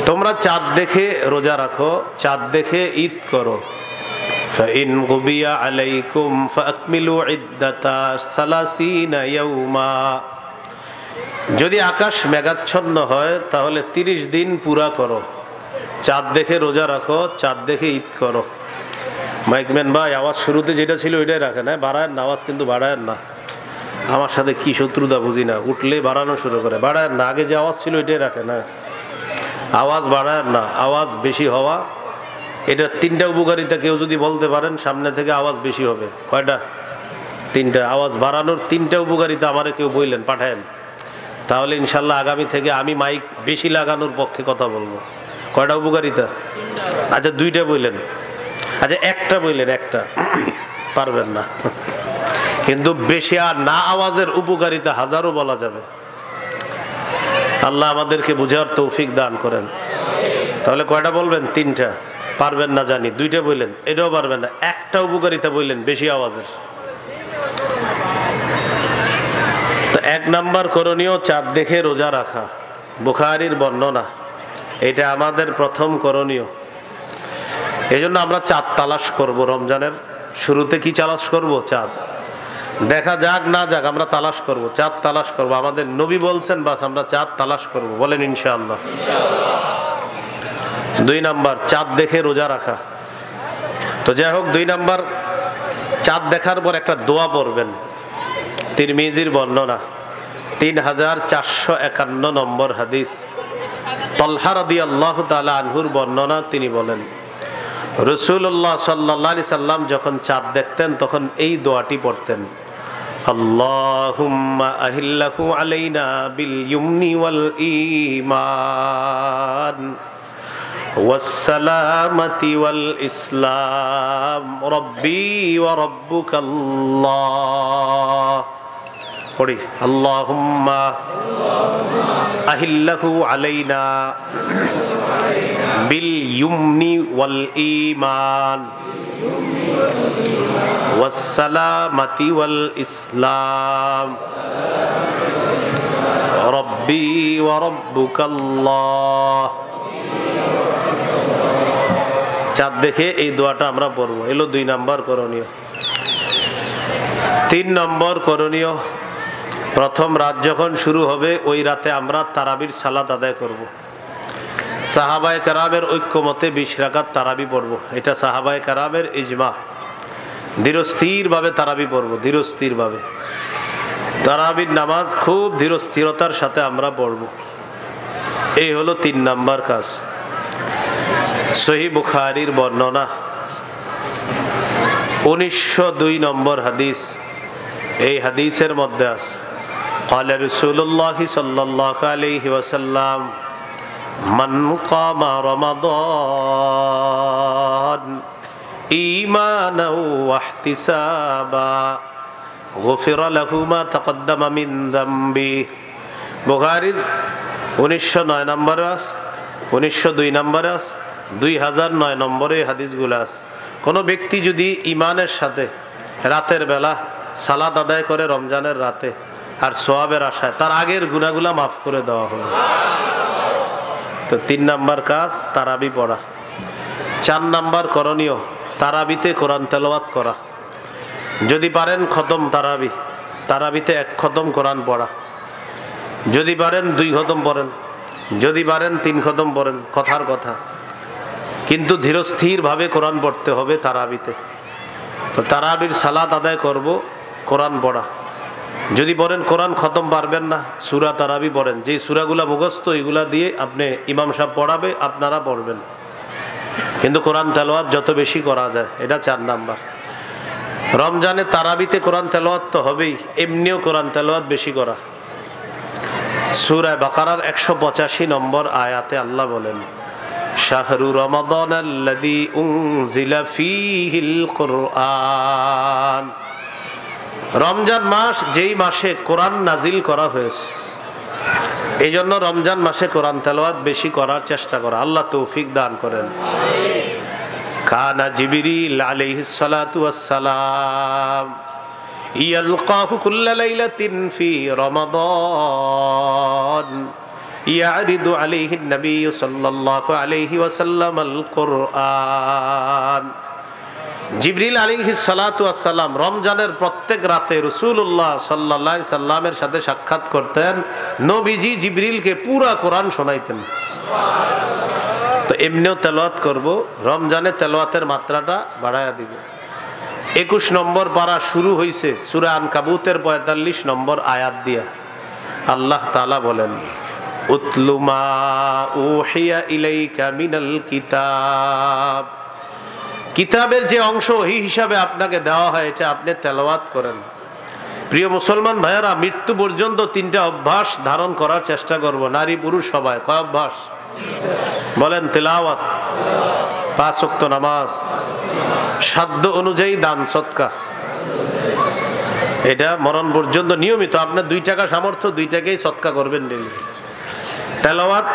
তোমরা চাঁদ দেখে রোজা রাখো, চাঁদ দেখে ঈদ করো। فإن غبي عليكم فأكملوا عدة 30 يوما। যদি আকাশ মেঘাচ্ছন্ন হয় তাহলে 30 দিন পুরা করো। চাঁদ দেখে রোজা রাখো, চাঁদ দেখে ঈদ করো। মাইকম্যান ভাই, আওয়াজ শুরুতে যেটা ছিল ওইটাই রাখেন, হ্যাঁ? বাড়ায়েন না আওয়াজ, কিন্তু বাড়ায়েন না। আমার সাথে কি শত্রুতা বুঝি না, উঠলে বাড়ানো শুরু করে। বাড়ায়েন না, আগে যে আওয়াজ ছিল ওইটাই রাখেন, হ্যাঁ? আওয়াজ বাড়ায়েন না, আওয়াজ বেশি হওয়া এটা 3টা উপকারিতা কেউ যদি বলতে পারেন সামনে থেকে, আওয়াজ বেশি হবে। কয়টা? 3টা। আওয়াজ বাড়ানোর 3টা উপকারিতা আমারে কেউ বললেন, পাঠায়েন, তাহলে ইনশাল্লাহ আগামী থেকে আমি মাইক বেশি লাগানোর পক্ষে কথা বলবো। কয়টা উপকারিতা? আচ্ছা 2টা বললেন, আচ্ছা 1টা বললেন, 1টা পারবেন না, কিন্তু বেশি আর না আওয়াজের উপকারিতা হাজারো বলা যাবে। আল্লাহ আমাদেরকে বুঝার তৌফিক দান করেন। তাহলে কয়টা বলবেন? 3টা। পারবেন না জানি, 2টা বললেন, এটাও পারবেন না। 1টা উপকারিতা বললেন বেশি আওয়াজের। তো 1 নাম্বার করণীয় চাঁদ দেখে রোজা রাখা, বুখারীর বর্ণনা। এটা আমাদের প্রথম করণীয়। এই জন্য আমরা চাঁদ তালাশ করব। রমজানের শুরুতে কি তালাশ করব? চাঁদ। দেখা যাক না যাক, আমরা তালাশ করব, চাঁদ তালাশ করব। আমাদের নবী বলছেন, বাস আমরা চাঁদ তালাশ করব। বলেন ইনশাআল্লাহ। 2 নাম্বার চাঁদ দেখে রোজা রাখা। তো যাই হোক, 2 নাম্বার চাঁদ দেখার পর একটা দোয়া পড়বেন। তিরমিজির বর্ণনা, 3451 নম্বর হাদিস। তালহা রাদিয়াল্লাহু তাআলা আনহুর বর্ণনা, তিনি বলেন রাসূলুল্লাহ সাল্লাল্লাহু আলাইহি সাল্লাম যখন চাঁদ দেখতেন তখন এই দোয়াটি পড়তেন, আল্লাহুম্মা আহিল্লাহু আলাইনা বিল ইয়ুমনি ওয়াল ঈমান ওয়াসসালামাতি ওয়াল ইসলাম রব্বি ওয়া রাব্বুকাল্লাহ। পড়ি, আল্লাহুম্মা আহিল্লাহু আলাইনা বিল ইয়ুমনি ওয়াল ঈমান ওয়াসসালামাতি ওয়াল ইসলাম রব্বি ওয়া রাব্বুকাল্লাহ। চাঁদ দেখে এই দোয়াটা আমরা পড়বো। এলো 2 নাম্বার করণীয়। 3 নম্বর করণীয়, প্রথম রাত যখন শুরু হবে ওই রাতে আমরা তারাবির সালাত আদায় করব। সাহাবায়ে কেরামের ঐক্যমতে 20 রাকাত তারাবি পড়ব। এটা সাহাবায়ে কেরামের ইজমা। ধীরস্থিরভাবে তারাবি পড়ব, ধীরস্থিরভাবে। তারাবির নামাজ খুব ধীরস্থিরতার সাথে আমরা পড়ব। এই হলো 3 নাম্বার কাজ। সহিহ বুখারীর বর্ণনা, 1902 নম্বর হাদিস। এই হাদিসের মধ্যে আছে, قال رسول الله صلى الله عليه وسلم من قام رمضان إيمانا واحتسابا غفر له ما تقدم من ذنبه। বুখারীর 1909 নম্বর আছে, 1902 নম্বর আছে, 2009 নম্বরে হাদিসগুলো আছে। কোনো ব্যক্তি যদি ইমানের সাথে রাতের বেলা সালাত আদায় করে রমজানের রাতে, আর সওয়াবের আশায়, তার আগের গুনাহগুলো মাফ করে দেওয়া হবে। তো 3 নাম্বার কাজ তারাবি পড়া। 4 নাম্বার করণীয়, তারাবিতে কোরআন তেলাওয়াত করা। যদি পারেন খতম তারাবি, তারাবিতে 1 খতম কোরআন পড়া। যদি পারেন 2 খতম পড়েন, যদি পারেন 3 খতম পড়েন, কথার কথা, কিন্তু ধীরস্থিরভাবে কোরআন পড়তে হবে তারাবিতে। তো তারাবির সালাত আদায় করব, কোরআন পড়া। যদি পড়েন কোরআন খতম পারবেন না, সূরা তারাবি পড়েন। যেই সূরাগুলা মুখস্থ এগুলা দিয়ে আপনি ইমাম সাহেব পড়াবে, আপনারা পড়বেন, কিন্তু কোরআন তেলাওয়াত যত বেশি করা যায়, এটা 4 নাম্বার। রমজানে তারাবিতে কোরআন তেলাওয়াত তো হবেই, এমনিও কোরআন তেলাওয়াত বেশি করা। সূরা বাকারার 185 নম্বর আয়াতে আল্লাহ বলেন, শাহরু রমাদানাল্লাযী উনজিলা ফীহিল কুরআন। রমজান মাস যেই মাসে কোরআন নাজিল করা হয়েছে, এই জন্য রমজান মাসে কোরআন তেলাওয়াত বেশি করার চেষ্টা করা। আল্লাহ তৌফিক দান করেন। কানা জিবরিল আলাইহিস সালাতু ওয়াস সালাম ইয়ালকাহু কুল্লা লাইলাতিন ফি রমাদান ইয়ারিদু আলাইহি নবী সাল্লাল্লাহু আলাইহি ওয়াসাল্লাম আল কুরআন। জিবরিল আলাইহিস সালাতু ওয়াস সালাম রমজানের প্রত্যেক রাতে রাসূলুল্লাহ সাল্লাল্লাহু আলাইহি সাল্লামের সাথে সাক্ষাৎ করতেন। নবীজি জিবরিলকে পুরা কোরআন শোনাইতেন। তো এমনিও তেলাওয়াত করব, রমজানে তেলাওয়াতের মাত্রাটা বাড়ায়া দিব। 21 নম্বর পারা শুরু হয়েছে সূরা আনকাবুতের 45 নম্বর আয়াত দিয়া। আল্লাহ তাআলা বলেন, উতলু মা উহিয়া ইলাইকা মিনাল কিতাব। কিতাবের যে অংশ ওহী হিসাবে আপনাকে দেওয়া হয় এটা আপনি তেলাওয়াত করেন। প্রিয় মুসলমান ভাইয়েরা, মৃত্যু পর্যন্ত 3টা অভ্যাস ধারণ করার চেষ্টা করব, নারী পুরুষ সবাই। কয় অভ্যাস বলেন? তেলাওয়াত, 5 ওয়াক্ত নামাজ, সাধ্য অনুযায়ী দান সদকা, এটা মরণ পর্যন্ত নিয়মিত। আপনার 2 টাকা সামর্থ্য, 2 টাকাই সদকা করবেন ডেলি। তেলাওয়াত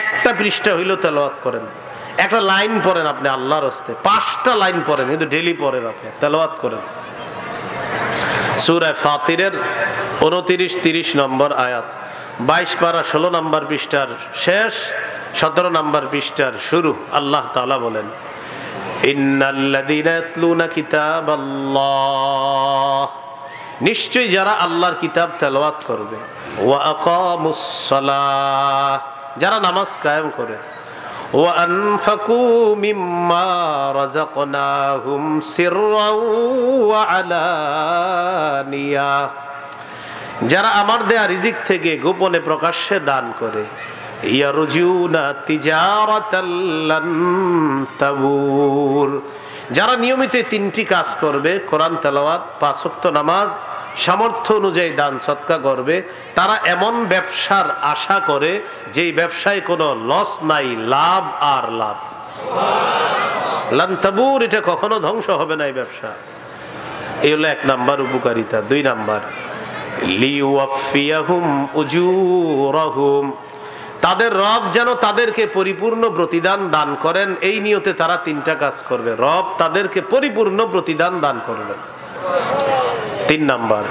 একটা পৃষ্ঠা হইলেও তেলাওয়াত করেন, একটা লাইন পড়েন আপনি আল্লাহর হস্তে, 5টা লাইন পড়েন, কিন্তু ডেলি পড়েন, আপনি তেলাওয়াত করেন। সূরা ফাতিরের 29-30 নম্বর আয়াত, 22 পারা 16 নম্বর পৃষ্ঠার শেষ, 17 নম্বর পৃষ্ঠার শুরু। আল্লাহ তাআলা বলেন, ইন্নাল্লাযীনা ইয়াতলুনা কিতাবাল্লাহ, নিশ্চয়ই যারা আল্লাহর কিতাব তেলাওয়াত করবে, ওয়া আকামুস সালাহ, যারা নামাজ কায়েম করে, ওয়া আনফাকু মিম্মা রাযাকনাহুম সিররাও ওয়া আলানিয়া, যারা আমার দেয়া রিজিক থেকে গোপনে প্রকাশ্যে দান করে, ইয়ারজুনা তিজারাতাল লান তাবুর, যারা নিয়মিত 3টি কাজ করবে, কোরআন তেলাওয়াত, 5 ওয়াক্ত নামাজ, সামর্থ্য অনুযায়ী দান সদকা করবে, তারা এমন ব্যবসার আশা করে যেই ব্যবসায় কোনো লস নাই, লাভ আর লাভ। লান তাবুর, এটা কখনো ধ্বংস হবে না এই ব্যবসা। এই হলো 1 নাম্বার উপকারিতা। 2 নাম্বার, লিওয়াফিয়াহুম উজুরাহুম, তাদের রব যেন তাদেরকে পরিপূর্ণ প্রতিদান দান করেন, এই নিয়তে তারা 3টা কাজ করবে, রব তাদেরকে পরিপূর্ণ প্রতিদান দান করবেন। 3 নাম্বার,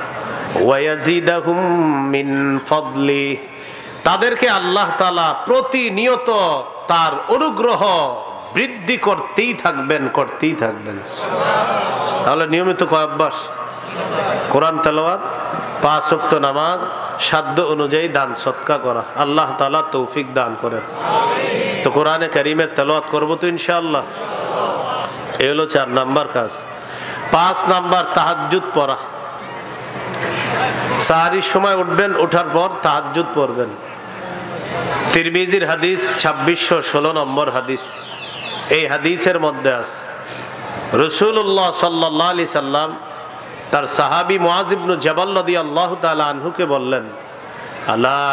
ওয়ায়াজিদাহুম মিন ফাদলি, তাদেরকে আল্লাহ তাআলা প্রতিনিয়ত তার অনুগ্রহ বৃদ্ধি করতেই থাকবেন, করতেই থাকবেন। তাহলে নিয়মিত কয় অভ্যাস? কোরআন তেলাওয়াত, 5 ওয়াক্ত নামাজ, সাধ্য অনুযায়ী দান সদকা করা। আল্লাহ তাআলা তৌফিক দান করেন। তো কোরআনে কারীমের তেলাওয়াত করব তো ইনশাআল্লাহ। এই হলো 4 নাম্বার কাজ। 5 নাম্বার, তাহাজ্জুদ পড়া। সাহারির সময় উঠবেন, ওঠার পর তাহাজ্জুদ পড়বেন। তিরমিজির হাদিস 2616 নম্বর হাদিস। এই হাদিসের মধ্যে আছে রাসূলুল্লাহ সাল্লাল্লাহু আলাইহি সাল্লাম তার সাহাবী মুআয ইবনে জাবাল রাদিয়াল্লাহু তাআলা আনহুকে বললেন, আলা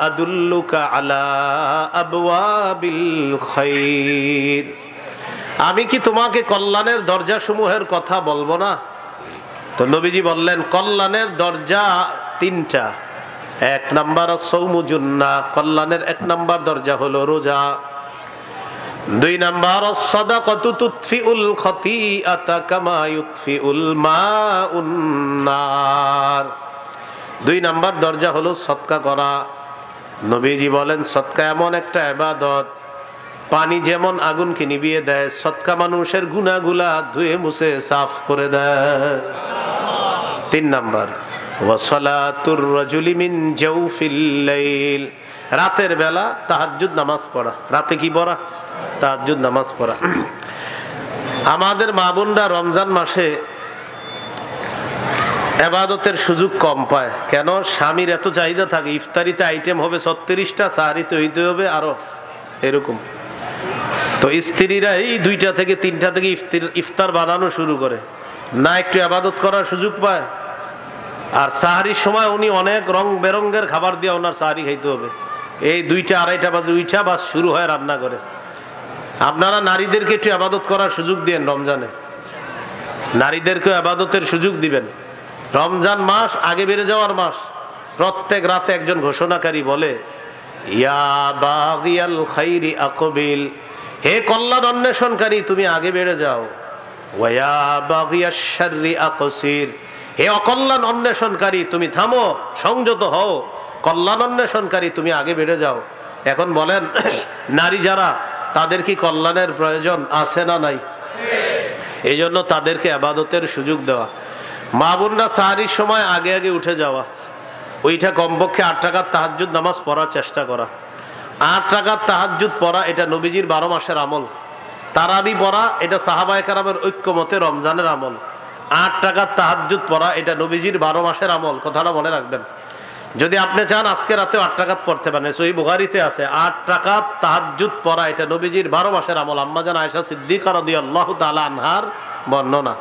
আদুল্লুকা আলা আবওয়াবিল খায়র, আমি কি তোমাকে কল্যাণের দরজাসমূহের কথা বলবো না? তো নবীজি বললেন, কল্যাণের দরজা 3টা। 1 নাম্বার সাওমু জুন্নাহ, কল্যাণের 1 নাম্বার দরজা হলো রোজা। 2 নাম্বার সাদাকাতু তুতফিউল খাতিআতা কামা ইউতফিউল মাউন নার, 2 নাম্বার দরজা হলো সদকা করা। নবীজি বলেন, সদকা এমন একটা ইবাদত, পানি যেমন আগুনকে নিভিয়ে দেয়, সদকা মানুষের গুনাহগুলা ধুয়ে মুছে সাফ করে দেয়। 3 নাম্বার, ওয়া সালাতুর রাজুলি মিন জাওফিল লাইল, রাতের বেলা তাহাজ্জুদ নামাজ পড়া। রাতে কি পড়া? তাহাজ্জুদ নামাজ পড়া। আমাদের মা বোনরা রমজান মাসে ইবাদতের সুযোগ কম পায়। কেন? স্বামীর এত চাহিদা থাকে, ইফতারিতে আইটেম হবে 36টা, সাহারিতে হইতে হবে আরো এরকম। তো স্ত্রীরা এই 2টা থেকে 3টা থেকে ইফতার বানানো শুরু করে, না একটু ইবাদত করার সুযোগ পায়। আর সাহারির সময় উনি অনেক রং বেরঙ্গের খাবার দিয়ে ওনার সাহারি খাইতে হবে। এই 2টা 2:30 বাজে উঠা বাস শুরু হয় রান্না করে। আপনারা নারীদেরকে একটু ইবাদত করার সুযোগ দিবেন রমজানে, নারীদেরকে ইবাদতের সুযোগ দিবেন। রমজান মাস আগে বেড়ে যাওয়ার মাস। প্রত্যেক রাতে একজন ঘোষণাকারী বলে, ইয়া বাগিয়াল খাইরি আকবিল, হে কল্যাণ অন্বেষণকারী তুমি আগে বেড়ে যাও, ওয়া বাগিয়াশ শাররি আকসির, হে অকল্যাণ অন্বেষণকারী তুমি থামো, সংযত হও, কল্যাণ অন্বেষণকারী তুমি আগে বেড়ে যাও। এখন বলেন নারী যারা, তাদের কি কল্যাণের প্রয়োজন আছে না নাই? এই জন্য তাদেরকে ইবাদতের সুযোগ দেওয়া। মা বোনরা সাহারির সময় আগে আগে উঠে যাওয়া, ওইটা কমপক্ষে 8 রাকাত তাহাজ্জুদ নামাজ পড়ার চেষ্টা করা। 8 রাকাত তাহাজ্জুদ পড়া এটা নবীজির 12 মাসের আমল। তারাবি পড়া এটা সাহাবায়ে কেরামের ঐক্যমতে রমজানের আমল। 8 রাকাত তাহাজ্জুদ পড়া এটা নবীজির 12 মাসের আমল। কথাটা মনে রাখবেন। যদি আপনি চান আজকে রাতেও 8 রাকাত পড়তে পারেন, সহিহ বুখারীতে আছে 8 রাকাত তাহাজ্জুদ পড়া এটা নবীজির 12 মাসের আমল। আম্মা জান আয়েশা সিদ্দিকা রাদিয়াল্লাহু তাআলা আনহার বর্ণনা।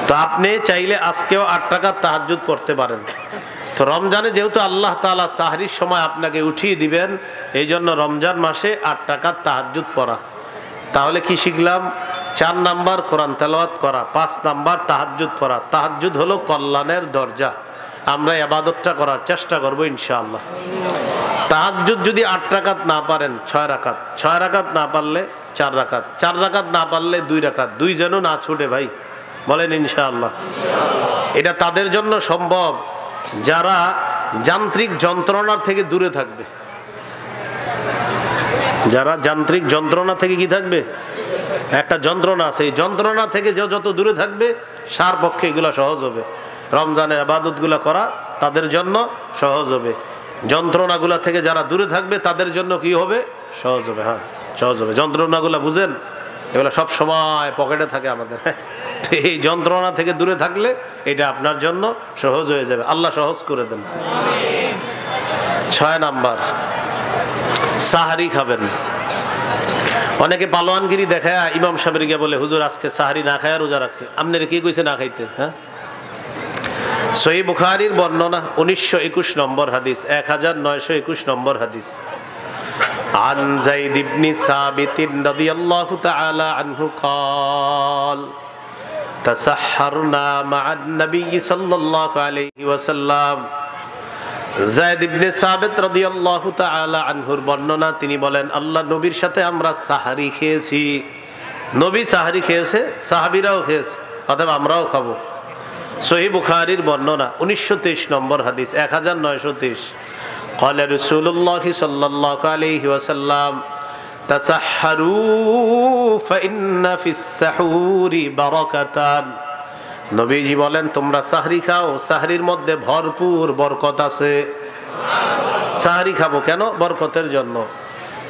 তো আপনি চাইলে আজকেও 8 রাকাত তাহাজ্জুদ পড়তে পারেন। তো রমজানে যেহেতু আল্লাহ তাআলা সাহরির সময় আপনাকে উঠিয়ে দিবেন, এই জন্য রমজান মাসে 8 রাকাত তাহাজ্জুদ পড়া। তাহলে কি শিখলাম? 4 নাম্বার কোরআন তেলাওয়াত করা, 5 নাম্বার তাহাজ্জুদ পড়া। তাহাজ্জুদ হলো কল্যাণের দরজা। আমরা ইবাদতটা করার চেষ্টা করব ইনশাআল্লাহ। তাহাজ্জুদ যদি 8 রাকাত না পারেন 6 রাকাত, 6 রাকাত না পারলে 4 রাকাত, 4 রাকাত না পারলে 2 রাকাত, 2 যেন না ছুটে ভাই, বলেন ইনশাআল্লাহ। এটা তাদের জন্য সম্ভব যারা যান্ত্রিক যন্ত্রণার থেকে দূরে থাকবে। যারা যান্ত্রিক যন্ত্রণা থেকে কি থাকবে, একটা যন্ত্রণা আছে, এই যন্ত্রণা থেকে যে যত দূরে থাকবে সার পক্ষে এগুলা সহজ হবে। রমজানের ইবাদতগুলা করা তাদের জন্য সহজ হবে। যন্ত্রণাগুলা থেকে যারা দূরে থাকবে তাদের জন্য কি হবে, সহজ হবে। হ্যাঁ, সহজ হবে। যন্ত্রণাগুলা বুঝেন, এগুলো সব সময় পকেটে থাকে আমাদের। এই যন্ত্রণা থেকে দূরে থাকলে এটা আপনার জন্য সহজ হয়ে যাবে। আল্লাহ সহজ করে দেন। 6 নাম্বার সাহারি খাবেন। অনেকে পালোয়ানগিরি দেখায় ইমাম সাহেবের গিয়ে বলে, হুজুর আজকে সাহারি না খায় রোজা রাখছি। আপনার কি কইছে না খাইতে? হ্যাঁ, সহিহ বুখারীর বর্ণনা 1921 নম্বর হাদিস, 1921 নম্বর হাদিস। عن زيد بن ثابت رضي الله تعالى عنه قال تسحرنا مع النبي صلى الله عليه وسلم। যায়েদ ইবনে সাবিত রাদিয়াল্লাহু তাআলা আনহুর বর্ণনা, তিনি বলেন আল্লাহ নবীর সাথে আমরা সাহারি খেয়েছি। নবী সাহারি খেয়েছে, সাহাবীরাও খেয়েছে, অতএব আমরাও খাবো। সহিহ বুখারীর বর্ণনা 1923 নম্বর হাদিস, 1923। قال رسول الله صلى الله عليه وسلم تسحروا فإن في السحور بركة। নবীজি বলেন তোমরা সাহরি খাও, সাহরির মধ্যে ভরপুর বরকত আছে। সাহরি খাবো কেন? বরকতের জন্য।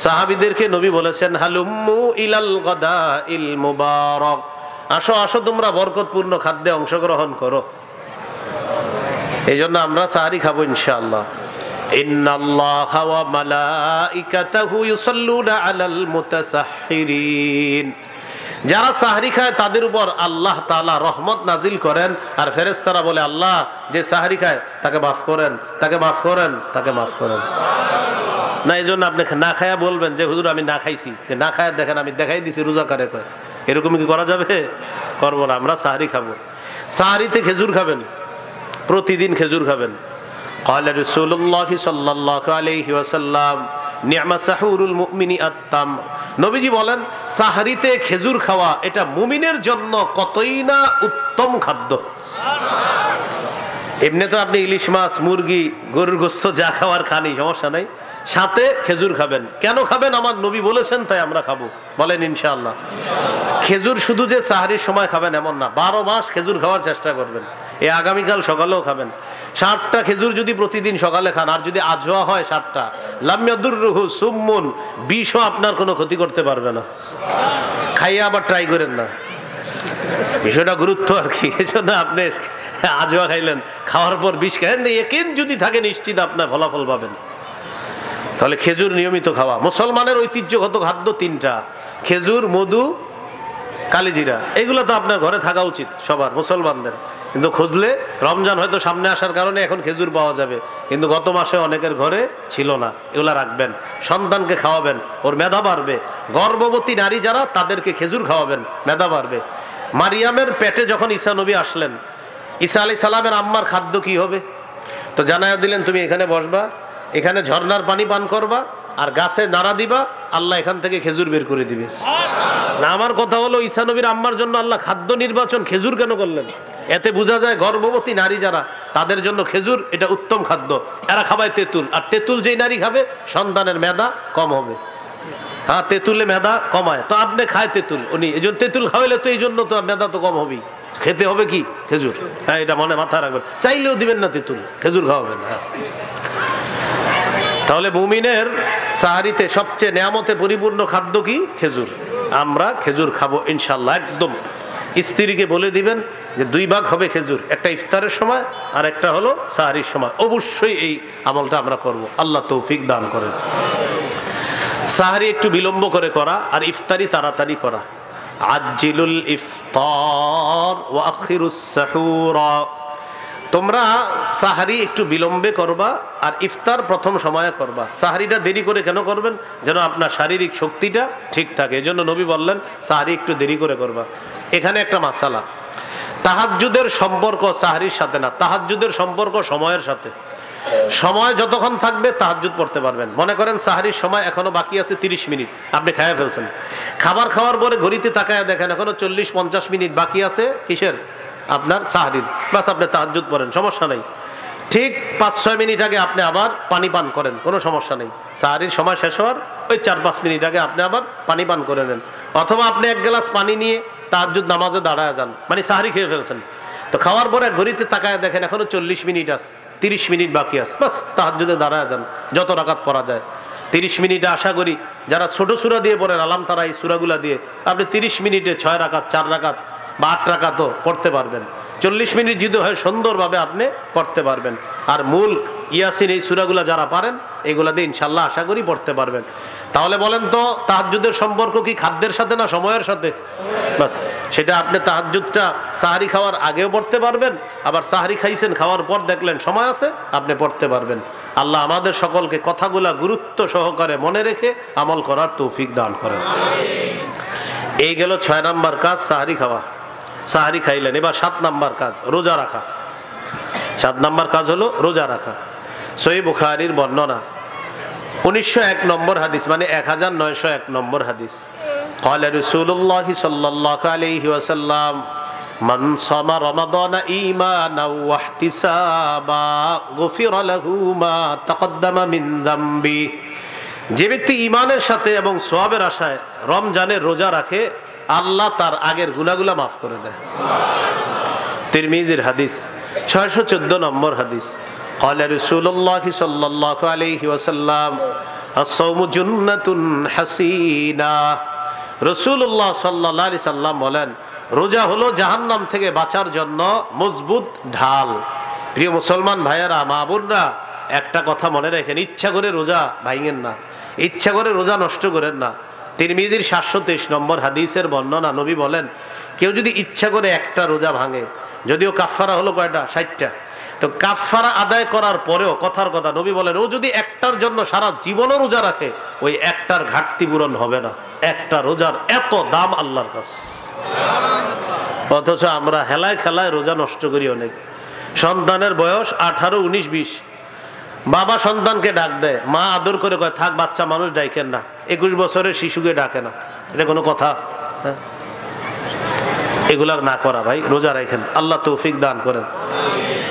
সাহাবীদেরকে নবী বলেছেন হালুম্মু ইলাল গাদাইল মুবারাক, আসো আসো তোমরা বরকতপূর্ণ খাদ্যে অংশগ্রহণ করো। এই জন্য আমরা সাহরি খাবো ইনশাআল্লাহ। ইন্নাল্লাহা ওয়া মালাইকাতাহু ইউসাল্লুনা আলাল মুতাসাহহিরিন। যারা সাহরি খায় তাদের উপর আল্লাহ তাআলা রহমত নাজিল করেন, আর ফেরেশতারা বলে আল্লাহ যে সাহরি খায় তাকে মাফ করেন, তাকে মাফ করেন, তাকে মাফ করেন। না, এই জন্য আপনি না খায়া বলবেন যে হুজুর আমি না খাইছি, না খায়া দেখেন আমি দেখাই দিছি রোজা কারে কয়, এরকম কি করা যাবে? করবো না। আমরা সাহরি খাবো। সাহরিতে খেজুর খাবেন, প্রতিদিন খেজুর খাবেন। قال رسول الله صلى الله عليه وسلم নি'মা সাহুরুল মুমিনি আত-তামর। নবীজি বলেন সাহরিতে খেজুর খাওয়া এটা মুমিনের জন্য কতই না উত্তম খাদ্য। এমনি তো আপনি ইলিশ মাছ, মুরগি, গরুর গোশত যা খাওয়ার খানি, সমস্যা নাই, সাথে খেজুর খাবেন। কেন খাবেন? আমার নবী বলেছেন তাই আমরা খাবো। বলেন ইনশাআল্লাহ। খেজুর শুধু যে সাহরির সময় খাবেন এমন না, 12 মাস খেজুর খাওয়ার চেষ্টা করবেন। এই আগামীকাল সকালেও খাবেন। 60টা খেজুর যদি প্রতিদিন সকালে খান, আর যদি আজওয়া হয় 60টা, লাম ইয়াদুররুহু সুম্মুন, বিষও আপনার কোনো ক্ষতি করতে পারবে না। খাইয়া আবার ট্রাই করেন না, বিষয়টা গুরুত্ব আর কি। এজন্য আপনি আজওয়া খাইলেন, খাওয়ার পর বিষ খাইলেন, একিন যদি থাকে নিশ্চিত আপনার ফলাফল পাবেন। তাহলে খেজুর নিয়মিত খাওয়া। মুসলমানের ঐতিহ্যগত খাদ্য 3টা, খেজুর, মধু, কালিজিরা। এগুলো তো আপনার ঘরে থাকা উচিত সবার, মুসলমানদের। কিন্তু খুঁজলে রমজান হয়তো সামনে আসার কারণে এখন খেজুর পাওয়া যাবে, কিন্তু গত মাসে অনেকের ঘরে ছিল না। এগুলা রাখবেন, সন্তানকে খাওয়াবেন, ওর মেধা বাড়বে। গর্ভবতী নারী যারা তাদেরকে খেজুর খাওয়াবেন, মেধা বাড়বে। মারিয়ামের পেটে যখন ঈসা নবী আসলেন, ঈসা আলাইহিস সালামের আম্মার খাদ্য কি হবে? তো জানায়া দিলেন তুমি এখানে বসবা, এখানে ঝর্ণার পানি পান করবা, আর গাছে নাড়া দিবা, আল্লাহ এখান থেকে খেজুর বের করে দিবে। না, আমার কথা হলো ঈসা নবীর আম্মার জন্য আল্লাহ খাদ্য নির্বাচন খেজুর কেন করলেন? এতে বোঝা যায় গর্ভবতী নারী যারা, তাদের জন্য খেজুর এটা উত্তম খাদ্য। এরা খাবায় তেঁতুল, আর তেঁতুল যেই নারী খাবে সন্তানের মেধা কম হবে। হ্যাঁ, তেঁতুলে মেধা কমায়, তো আপনি খায় তেঁতুল, উনি এই জন্য তেঁতুল খাওয়াইলে তো এই জন্য তো মেধা তো কম হবেই। খেতে হবে কি? খেজুর। হ্যাঁ, এটা মনে মাথায় রাখবেন। চাইলেও দিবেন না তেঁতুল, খেজুর খাওয়াবেন। হ্যাঁ, তাহলে মুমিনের সাহারিতে সবচেয়ে নেয়ামতে পরিপূর্ণ খাদ্য কি? খেজুর। আমরা খেজুর খাবো ইনশাল্লাহ। একদম স্ত্রীকে বলে দিবেন যে 2 ভাগ হবে খেজুর, একটা ইফতারের সময় আর একটা হলো সাহারির সময়। অবশ্যই এই আমলটা আমরা করব। আল্লাহ তৌফিক দান করেন। সাহারি একটু বিলম্ব করে করা আর ইফতারি তাড়াতাড়ি করা। আজ্জিলুল ইফতার ওয়া আখিরুস সাহুর। তোমরা সাহারি একটু বিলম্বে করবা আর ইফতার প্রথম সময়ে করবা। সাহারিটা দেরি করে কেন করবেন? যেন আপনার শারীরিক শক্তিটা ঠিক থাকে। এই জন্য নবী বললেন সাহারি একটু দেরি করে করবা। এখানে একটা মাসালা, তাহাজ্জুদের সম্পর্ক সাহারির সাথে না, তাহাজ্জুদের সম্পর্ক সময়ের সাথে। সময় যতক্ষণ থাকবে তাহাজ্জুদ পড়তে পারবেন। মনে করেন সাহারির সময় এখনো বাকি আছে 30 মিনিট, আপনি খাইয়া ফেলছেন। খাবার খাওয়ার পরে ঘড়িতে তাকায় দেখেন এখনো 40-50 মিনিট বাকি আছে কিসের? আপনার সাহারির। বাস আপনি তাহাজ্জুদ পড়েন, সমস্যা নেই। ঠিক 5-6 মিনিট আগে আপনি আবার পানি পান করেন, কোনো সমস্যা নেই। সাহারির সময় শেষ হওয়ার ওই 4-5 মিনিট আগে আপনি আবার পানি পান করে নেন। অথবা আপনি 1 গ্লাস পানি নিয়ে তাহাজ্জুদ নামাজে দাঁড়ায় যান, মানে সাহারি খেয়ে ফেলছেন। তো খাওয়ার পরে ঘড়িতে তাকায় দেখেন এখনো 40 মিনিট আছে, 30 মিনিট বাকি আছে, বাস তাহাজ্জুদে দাঁড়ায় যান, যত রাকাত পড়া যায়। 30 মিনিটে আশা করি যারা ছোট সূরা দিয়ে পড়েন, আলাম তারা এই সূরাগুলা দিয়ে আপনি 30 মিনিটে 6 রাকাত, 4 রাকাত বা 8 রাকাতও পড়তে পারবেন। 40 মিনিট যদি হয় সুন্দরভাবে আপনি পড়তে পারবেন। আর মূল ইয়াসিন এই সূরাগুলা যারা পারেন এগুলা দিয়ে ইনশাল্লাহ আশা করি পড়তে পারবেন। তাহলে বলেন তো তাহাজ্জুদের সম্পর্ক কি খাদ্যের সাথে না সময়ের সাথে? বাস সেটা আপনি তাহাজ্জুদটা সাহারি খাওয়ার আগেও পড়তে পারবেন, আবার সাহারি খাইছেন খাওয়ার পর দেখলেন সময় আছে আপনি পড়তে পারবেন। আল্লাহ আমাদের সকলকে কথাগুলা গুরুত্ব সহকারে মনে রেখে আমল করার তৌফিক দান করেন। এই গেল 6 নাম্বার কাজ, সাহারি খাওয়া। সাহারি খাইলেন, এবার 7 নাম্বার কাজ রোজা রাখা। 7 নাম্বার কাজ হলো রোজা রাখা। সহিহ বুখারীর বর্ণনা 1901 নম্বর হাদিস, মানে 1901 নম্বর হাদিস। قال رسول الله صلى الله عليه وسلم من صام رمضان إيمانا واحتسابا غفر له ما تقدم من ذنبه। যে ব্যক্তি ঈমানের সাথে এবং সওয়াবের আশায় রমজানের রোজা রাখে আল্লাহ তার আগের গুনাহগুলো মাফ করে দেয়। তিরমিজির হাদিস 614 নম্বর হাদিস। قال رسول الله صلى الله عليه وسلم الصوم جنة حسينة। রাসূলুল্লাহ সাল্লাল্লাহু আলাইহি সাল্লাম বলেন রোজা হলো জাহান্নাম থেকে বাঁচার জন্য মজবুত ঢাল। প্রিয় মুসলমান ভাইয়েরা, মা বোনরা, একটা কথা মনে রাখেন, ইচ্ছা করে রোজা ভাঙেন না, ইচ্ছা করে রোজা নষ্ট করেন না। তিরমিজির 723 নম্বর হাদিসের বর্ণনা, নবী বলেন কেউ যদি ইচ্ছা করে একটা রোজা ভাঙে, যদিও কাফারা হলো কয়টা? 60টা। তো কাফারা আদায় করার পরেও কথার কথা নবী বলেন ও যদি একটার জন্য সারা জীবনও রোজা রাখে ওই একটার ঘাটতি পূরণ হবে না। একটা রোজার এত দাম আল্লাহর কাছে। অথচ আমরা হেলায় খেলায় রোজা নষ্ট করি অনেক। সন্তানের বয়স 18, 19, 20, বাবা সন্তানকে ডাক দেয়, মা আদর করে কয় থাক বাচ্চা মানুষ ডাকেন না, 21 বছরের শিশুকে ডাকে না। এটা কোনো কথা? হ্যাঁ, এগুলা না করা ভাই, রোজা রাখেন, আল্লাহ তৌফিক দান করেন।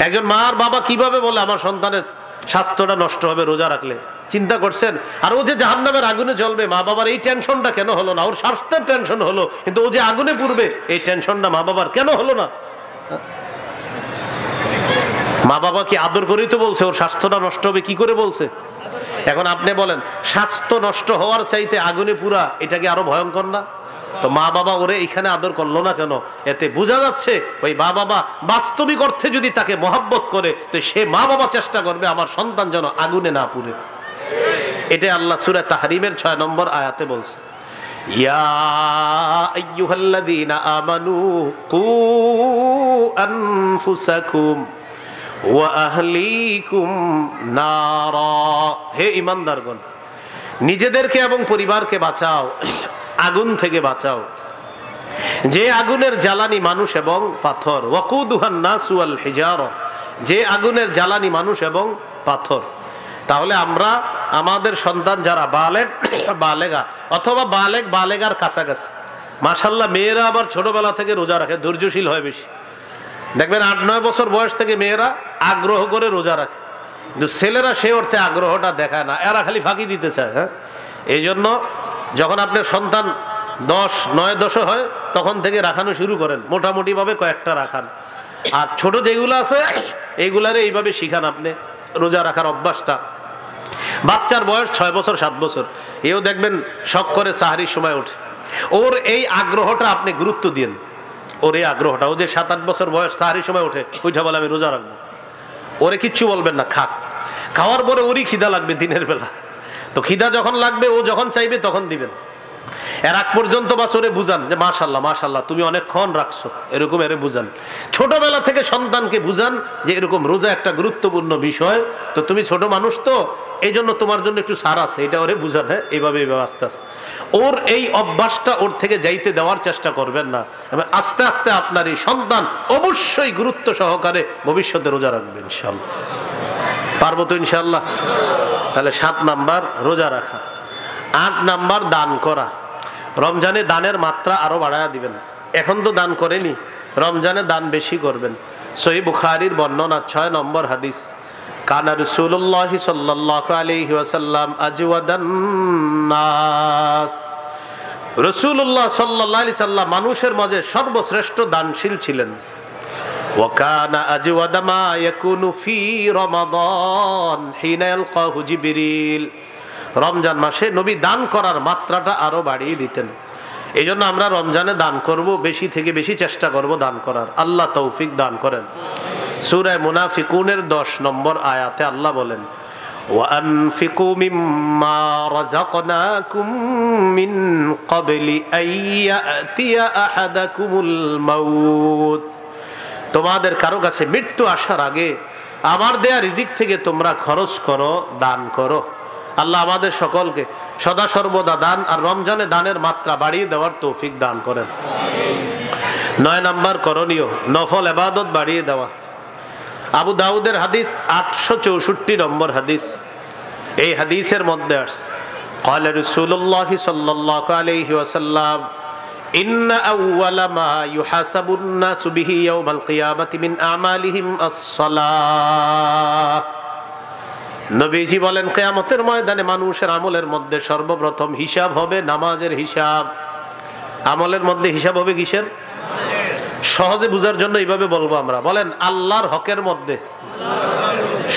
একজন মা আর বাবা কিভাবে বলে আমার সন্তানের স্বাস্থ্যটা নষ্ট হবে রোজা রাখলে? চিন্তা করছেন? আর ও যে জাহান্নামের আগুনে জ্বলবে, মা বাবার এই টেনশনটা কেন হলো না? ওর স্বাস্থ্যের টেনশন হলো, কিন্তু ও যে আগুনে পুড়বে এই টেনশনটা মা বাবার কেন হলো না? মা বাবা কি আদর করেই তো বলছে ওর স্বাস্থ্যটা নষ্ট হবে, কি করে বলছে? এখন আপনি বলেন স্বাস্থ্য নষ্ট হওয়ার চাইতে আগুনে পুরা এটা কি আরো ভয়ঙ্কর না? তো মা বাবা ওরে এখানে আদর করলো না কেন? এতে বোঝা যাচ্ছে ওই মা বাবা বাস্তবিক অর্থে যদি তাকে মহব্বত করে তো সে মা বাবা চেষ্টা করবে আমার সন্তান যেন আগুনে না পুড়ে। এটা আল্লাহ সূরা তাহরিমের 6 নম্বর আয়াতে বলছে, ইয়া আইয়ুহাল্লাযীনা আমানু কু আনফুসাকুম ওয়া আহলিকুম নারা। হে ঈমানদারগণ, নিজেদেরকে এবং পরিবারকে বাঁচাও, আগুন থেকে বাঁচাও, যে আগুনের জ্বালানি মানুষ এবং পাথর। ওয়াকুদুহান নাসু ওয়াল হিজারা, যে আগুনের জ্বালানি মানুষ এবং পাথর। তাহলে আমরা আমাদের সন্তান যারা বালেগ বালেগা অথবা বালেগ বালেগার কাছাকাছি, মাশাআল্লাহ মেয়েরা আবার ছোটবেলা থেকে রোজা রাখে, ধৈর্যশীল হয় বেশি। দেখবেন 8-9 বছর বয়স থেকে মেয়েরা আগ্রহ করে রোজা রাখে, কিন্তু ছেলেরা সে অর্থে আগ্রহটা দেখায় না, এরা খালি ফাঁকি দিতে চায়। হ্যাঁ, এই জন্য যখন আপনার সন্তান 9-10 হয় তখন থেকে রাখানো শুরু করেন, মোটামুটি ভাবে কয়েকটা রাখান। আর ছোট যেগুলো আছে এইগুলারে এইভাবে শিখান আপনি রোজা রাখার অভ্যাসটা। বাচ্চার বয়স 6 বছর 7 বছর, এও দেখবেন শখ করে সাহারির সময় ওঠে। ওর এই আগ্রহটা আপনি গুরুত্ব দিন, ওর এই আগ্রহটা, ও যে 7-8 বছর বয়স সাহারির সময় ওঠে, ওইটা বলে আমি রোজা রাখবো, ওরে কিচ্ছু বলবেন না, খাক। খাওয়ার পরে ওরই খিদা লাগবে দিনের বেলা, তো খিদা যখন লাগবে ও যখন চাইবে তখন দিবেন। এর আগ পর্যন্ত বাস ওরে বুঝান যে মাশাআল্লাহ মাশাআল্লাহ তুমি অনেকক্ষণ রাখছো, এরকম এরে বুঝান। ছোটবেলা থেকে সন্তানকে বুঝান যে এরকম রোজা একটা গুরুত্বপূর্ণ বিষয়, তো তুমি ছোট মানুষ, তো এই জন্য তোমার জন্য একটু ছাড় আছে, এটা ওরে বুঝান। হ্যাঁ, এইভাবে আস্তে আস্তে ওর এই অভ্যাসটা ওর থেকে যাইতে দেওয়ার চেষ্টা করবেন না, এবং আস্তে আস্তে আপনার এই সন্তান অবশ্যই গুরুত্ব সহকারে ভবিষ্যতে রোজা রাখবে ইনশাআল্লাহ। পারবো তো ইনশাআল্লাহ? তাহলে 7 নাম্বার রোজা রাখা। 8 নাম্বার দান করা। রমজানে দানের মাত্রা আরো বাড়ায়া দিবেন, এখন তো দান করেনি, রমজানে দান বেশি করবেন। সহিহ বুখারীর বর্ণনা 6 নম্বর হাদিস, কানা রাসূলুল্লাহ সাল্লাল্লাহু আলাইহি ওয়াসাল্লাম আজওয়াদান নাস। রাসূলুল্লাহ সাল্লাল্লাহু আলাইহি সাল্লাম মানুষের মাঝে সর্বশ্রেষ্ঠ দানশীল ছিলেন। ওয়া কানা আজওয়াদা মা ইয়াকুনু ফি রমাদান হিনা ইয়ালকাহু জিবরিল। রমজান মাসে নবী দান করার মাত্রাটা আরো বাড়িয়ে দিতেন। এই জন্য আমরা রমজানে দান করব, বেশি থেকে বেশি চেষ্টা করব দান করার। আল্লাহ তৌফিক দান করেন। সূরা মুনাফিকুনের 10 নম্বর আয়াতে আল্লাহ বলেন, ওয়ানফিকু মিম্মা রাযাকনাকুম মিন ক্বাবলি আইয়াতিয়া আহাদাকুমুল মাউত। তোমাদের কারো কাছে মৃত্যু আসার আগে আমার দেয়া রিজিক থেকে তোমরা খরচ করো, দান করো। আল্লাহ আমাদের সকলকে সদা সর্বদা দান আর রমজানে দানের মাত্রা বাড়িয়ে দেওয়ার তৌফিক দান করেন। 9 নাম্বার করণীয় নফল ইবাদত বাড়িয়ে দেওয়া। আবু দাউদের হাদিস 864 নম্বর হাদিস, এই হাদিসের মধ্যে আসছে, قال رسول الله صلى الله عليه وسلم إن أول ما يحاسب الناس به يوم القيامة من أعمالهم الصلاة। নবীজি বলেন কিয়ামতের ময়দানে মানুষের আমলের মধ্যে সর্বপ্রথম হিসাব হবে নামাজের হিসাব। আমলের মধ্যে হিসাব হবে কিসের? সহজে বুঝার জন্য এইভাবে বলবো আমরা, বলেন আল্লাহর হকের মধ্যে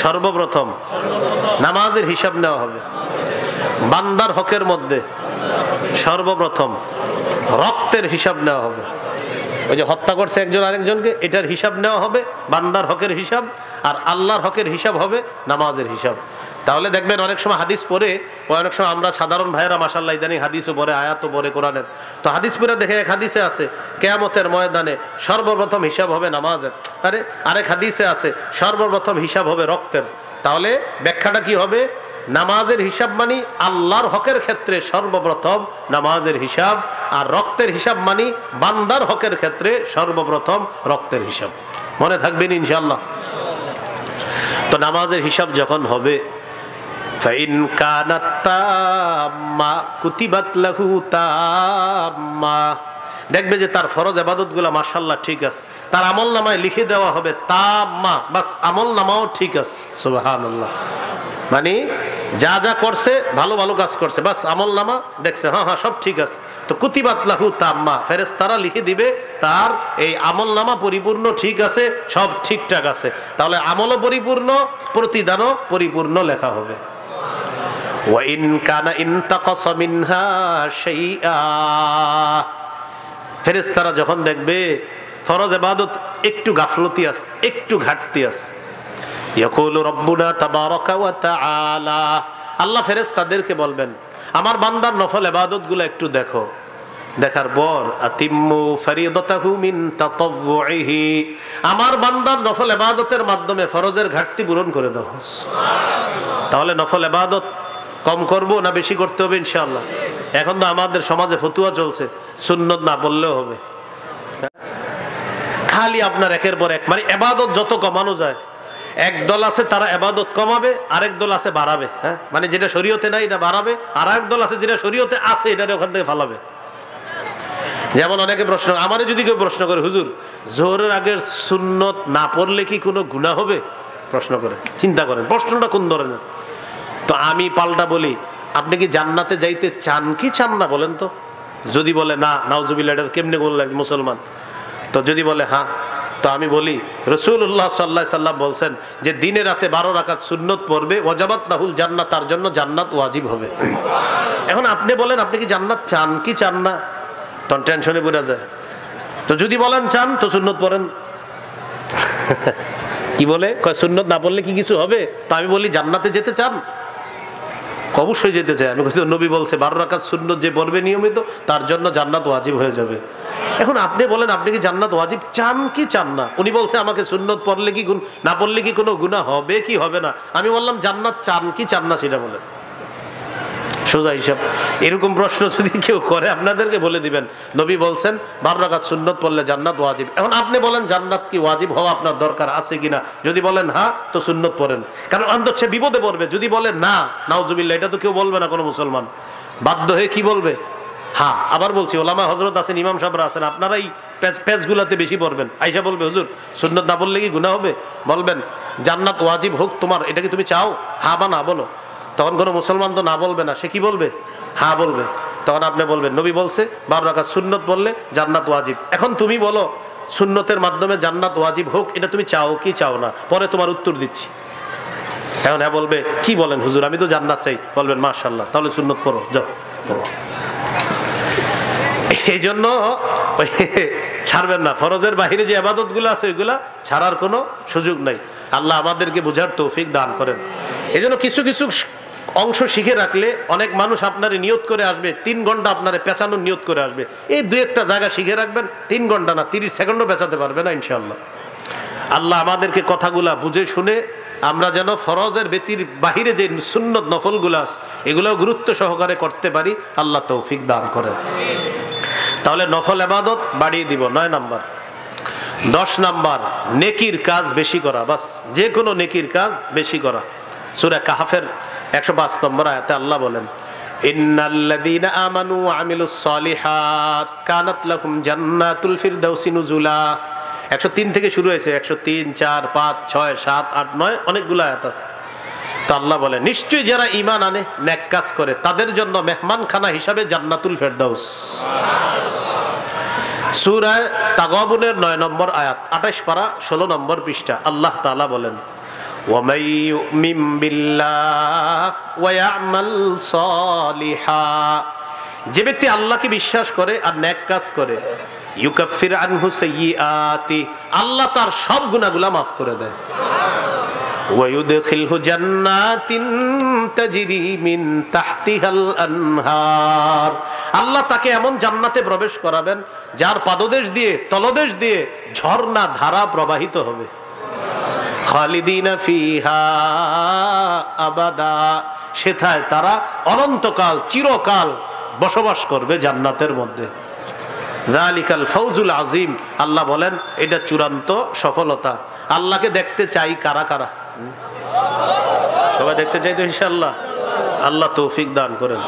সর্বপ্রথম নামাজের হিসাব নেওয়া হবে। বান্দার হকের মধ্যে সর্বপ্রথম রক্তের হিসাব নেওয়া হবে। ওই যে হত্যা করছে একজন আরেকজনকে, এটার হিসাব নেওয়া হবে, বান্দার হকের হিসাব। আর আল্লাহর হকের হিসাব হবে নামাজের হিসাব। তাহলে দেখবেন অনেক সময় হাদিস পড়ে, অনেক সময় আমরা সাধারণ ভাইয়েরা মাশাআল্লাহ ইদানিং হাদিসও পড়ে, আয়াতও পড়ে কোরআনের, তো হাদিস পড়ে দেখে এক হাদিসে আছে কিয়ামতের ময়দানে সর্বপ্রথম হিসাব হবে নামাজের, আরে আরেক হাদিসে আছে সর্বপ্রথম হিসাব হবে রক্তের। তাহলে ব্যাখ্যাটা কি হবে? নামাজের হিসাব মানি আল্লাহর হকের ক্ষেত্রে সর্বপ্রথম নামাজের হিসাব, আর রক্তের হিসাব মানি বান্দার হকের ক্ষেত্রে সর্বপ্রথম রক্তের হিসাব। মনে থাকবেন ইনশাআল্লাহ। তো নামাজের হিসাব যখন হবে, ফাইন কানাত তাম্মা কুতিবাত লাহু তাম্মা, দেখবে যে তার ফরজ ইবাদতগুলো মাশাআল্লাহ ঠিক আছে, তার আমলনামায় লিখে দেওয়া হবে তাম্মা, বাস আমলনামাও ঠিক আছে। সুবহানাল্লাহ। মানে যা যা করছে ভালো ভালো কাজ করছে, বাস আমলনামা দেখছে হ্যাঁ হ্যাঁ সব ঠিক আছে, তো কুতিবাত লাহু তাম্মা, ফেরেশতারা লিখে দিবে তার এই আমলনামা পরিপূর্ণ ঠিক আছে, সব ঠিকঠাক আছে। তাহলে আমলও পরিপূর্ণ, প্রতিদানও পরিপূর্ণ লেখা হবে। ওয়া ইন কানা ইনতাকাসা মিনহা শাইআ, ফেরেশতারা যখন দেখবে ফরজ ইবাদত একটু গাফলতি আছে, একটু ঘাটতি আছে, ইয়াকুলু রাব্বুনা তাবারাকা ওয়া তাআলা, আল্লাহ ফেরেশতাদেরকে বলবেন আমার বান্দার নফল ইবাদতগুলো একটু দেখো। দেখার পর আতিম্মু ফরিদাতাহু মিন তাতাওউহি, আমার বান্দার নফল ইবাদতের মাধ্যমে ফরজের ঘাটতি পূরণ করে দাও। সুবহানাল্লাহ। তাহলে নফল ইবাদত কম করব না বেশি করতে হবে ইনশাআল্লাহ? এখন তো আমাদের সমাজে ফতুয়া চলছে সুন্নত না বললেও হবে, খালি আপনার একের পর এক, মানে ইবাদত যত কমানো যায় এক দল আছে তারা ইবাদত কমাবে, আরেক দল আছে বাড়াবে। হ্যাঁ, মানে যেটা শরীয়তে নাই এটা বাড়াবে, আর আরেক দল আছে যেটা শরীয়তে আছে এটা ওখান থেকে ফালাবে। যেমন অনেকে প্রশ্ন, আমারে যদি কেউ প্রশ্ন করে, হুজুর জোহরের আগের সুন্নত না পড়লে কি কোনো গুনাহ হবে, প্রশ্ন করে, চিন্তা করেন প্রশ্নটা কোন ধরনের। তো আমি পাল্টা বলি, আপনি কি জান্নাতে যাইতে চান কি চান না বলেন তো? যদি বলে না, নাউজুবিল্লাহ, এটা কেমনে বললেন মুসলমান? তো যদি বলে হ্যাঁ, তো আমি বলি রাসূলুল্লাহ সাল্লাল্লাহু আলাইহি সাল্লাম বলছেন যে দিনে রাতে 12 রাকাত সুন্নত পড়বে, ওয়াজাবাত লাহুল জান্নাত, তার জন্য জান্নাত ওয়াজিব হবে। এখন আপনি বলেন আপনি কি জান্নাত চান কি চান না, তখন টেনশনে পড়ে যায়। তো যদি বলেন চান তো সুন্নত পড়েন। কি বলে কয় সুন্নত না পড়লে কি কিছু হবে? তো আমি বলি জান্নাতে যেতে চান? অবশ্যই যেতে চাই। আমি নবী বলছে 12 রাকাত সুন্নত যে পড়বে নিয়মিত তার জন্য জান্নাত ওয়াজিব হয়ে যাবে। এখন আপনি বলেন আপনি কি জান্নাত ওয়াজিব চান কি চান না? উনি বলছে আমাকে সুন্নত পড়লে কি না পড়লে কি কোনো গুনাহ হবে কি হবে না? আমি বললাম জান্নাত চান কি চান না সেটা বলেন। সোজা হিসাব। এরকম প্রশ্ন যদি কেউ করে আপনাদেরকে বলে দিবেন নবী বলছেন 12 রাকাত সুন্নত পড়লে জান্নাত ওয়াজিব। এখন আপনি বলেন জান্নাত কি ওয়াজিব হওয়া আপনার দরকার আছে কিনা? যদি বলেন হ্যাঁ তো সুন্নত পড়েন, কারণ অন্তত সে বিপদে পড়বে। যদি বলেন না, নাউজুবিল্লাহ, এটা তো কেউ বলবে না কোনো মুসলমান, বাধ্য হয়ে কি বলবে? হ্যাঁ। আবার বলছি, ওলামা হযরত আছেন, ইমাম সাহেবরা আছেন, আপনারাই পেজগুলাতে বেশি পড়বেন। আইসা বলবে হুজুর সুন্নত না পড়লে কি গুনাহ হবে? বলবেন জান্নাত ওয়াজিব হোক তোমার, এটা কি তুমি চাও? হ্যাঁ বা না বলো। তখন কোনো মুসলমান তো না বলবে না, সে কি বলবে? হ্যাঁ বলবে। তখন আপনি বলবেন নবী বলছে 12 রাকাত সুন্নত পড়লে জান্নাত ওয়াজিব। এখন তুমি বলো সুন্নতের মাধ্যমে জান্নাত ওয়াজিব হোক, এটা তুমি চাও কি চাও না? পরে তোমার উত্তর দিচ্ছি। এখন হ্যাঁ বলবে, কি বলেন হুজুর আমি তো জান্নাত চাই। বলবেন মাশাআল্লাহ, তাহলে সুন্নত পড়ো, যাও পড়ো। এই জন্য ছাড়বেন না। ফরজের বাহিরে যে ইবাদত গুলো আছে ওইগুলা ছাড়ার কোনো সুযোগ নাই। আল্লাহ আমাদেরকে বোঝার তৌফিক দান করেন। এই জন্য কিছু কিছু অংশ শিখে রাখলে অনেক মানুষ আপনারে নিয়ত করে আসবে, 3 ঘন্টা আপনারে পেঁচানোর নিয়ত করে আসবে। এই 2-1টা জায়গা শিখে রাখবেন, 3 ঘন্টা না 30 সেকেন্ডও পেঁচাতে পারবে না ইনশাআল্লাহ। আল্লাহ আমাদেরকে কথাগুলা বুঝে শুনে আমরা যেন ফরজের বাহিরে যে সুন্নত নফলগুলো আছে এগুলো গুরুত্ব সহকারে করতে পারি, আল্লাহ তৌফিক দান করেন। তাহলে নফল ইবাদত বাড়িয়ে দিব 9 নাম্বার। 10 নাম্বার নেকির কাজ বেশি করা, বাস যে কোনো নেকির কাজ বেশি করা। সূরা কাহফের 105 নম্বর আয়াতে আল্লাহ বলেন ইন্নাল্লাযীনা আমানু ওয়া আমিলুস সালিহাত কানাত লাহুম জান্নাতুল ফিরদাউসি নুজুলা। 103 থেকে শুরু হয়েছে, 103, 4, 5, 6, 7, 8, 9 অনেকগুলো আয়াত আছে। তো আল্লাহ বলে নিশ্চয়ই যারা ঈমান আনে নেক কাজ করে তাদের জন্য মেহমানখানা হিসাবে জান্নাতুল ফেরদাউস। সূরা তাগাবুনের 9 নম্বর আয়াত, 28 পারা 16 নম্বর পৃষ্ঠা। আল্লাহ তাআলা বলেন ওয়ামাই ইউমিন বিল্লাহ ওয়া ইয়ামাল সালিহা, যে ব্যক্তি আল্লাহকে বিশ্বাস করে আর নেক কাজ করে, ইউকাফির আনহু সাইয়্যাতি, আল্লাহ তার সব গুনাহগুলো মাফ করে দেয়। ওয়া ইউদখিলহু জান্নাতিন তাজরি মিন তাহতিহাল আনহার, আল্লাহ তাকে এমন জান্নাতে প্রবেশ করাবেন যার পাদদেশ দিয়ে তলদেশ দিয়ে ঝর্ণা ধারা প্রবাহিত হবে। খালিদিনা ফিহা আবাদা, সেথায় তারা অনন্তকাল চিরকাল বসবাস করবে জান্নাতের মধ্যে। যালিকাল ফাউজুল আযীম, আল্লাহ বলেন এটা চূড়ান্ত সফলতা। আল্লাহকে দেখতে চাই কারা কারা? সবাই দেখতে চাই তো ইনশাআল্লাহ। আল্লাহ তৌফিক দান করেন।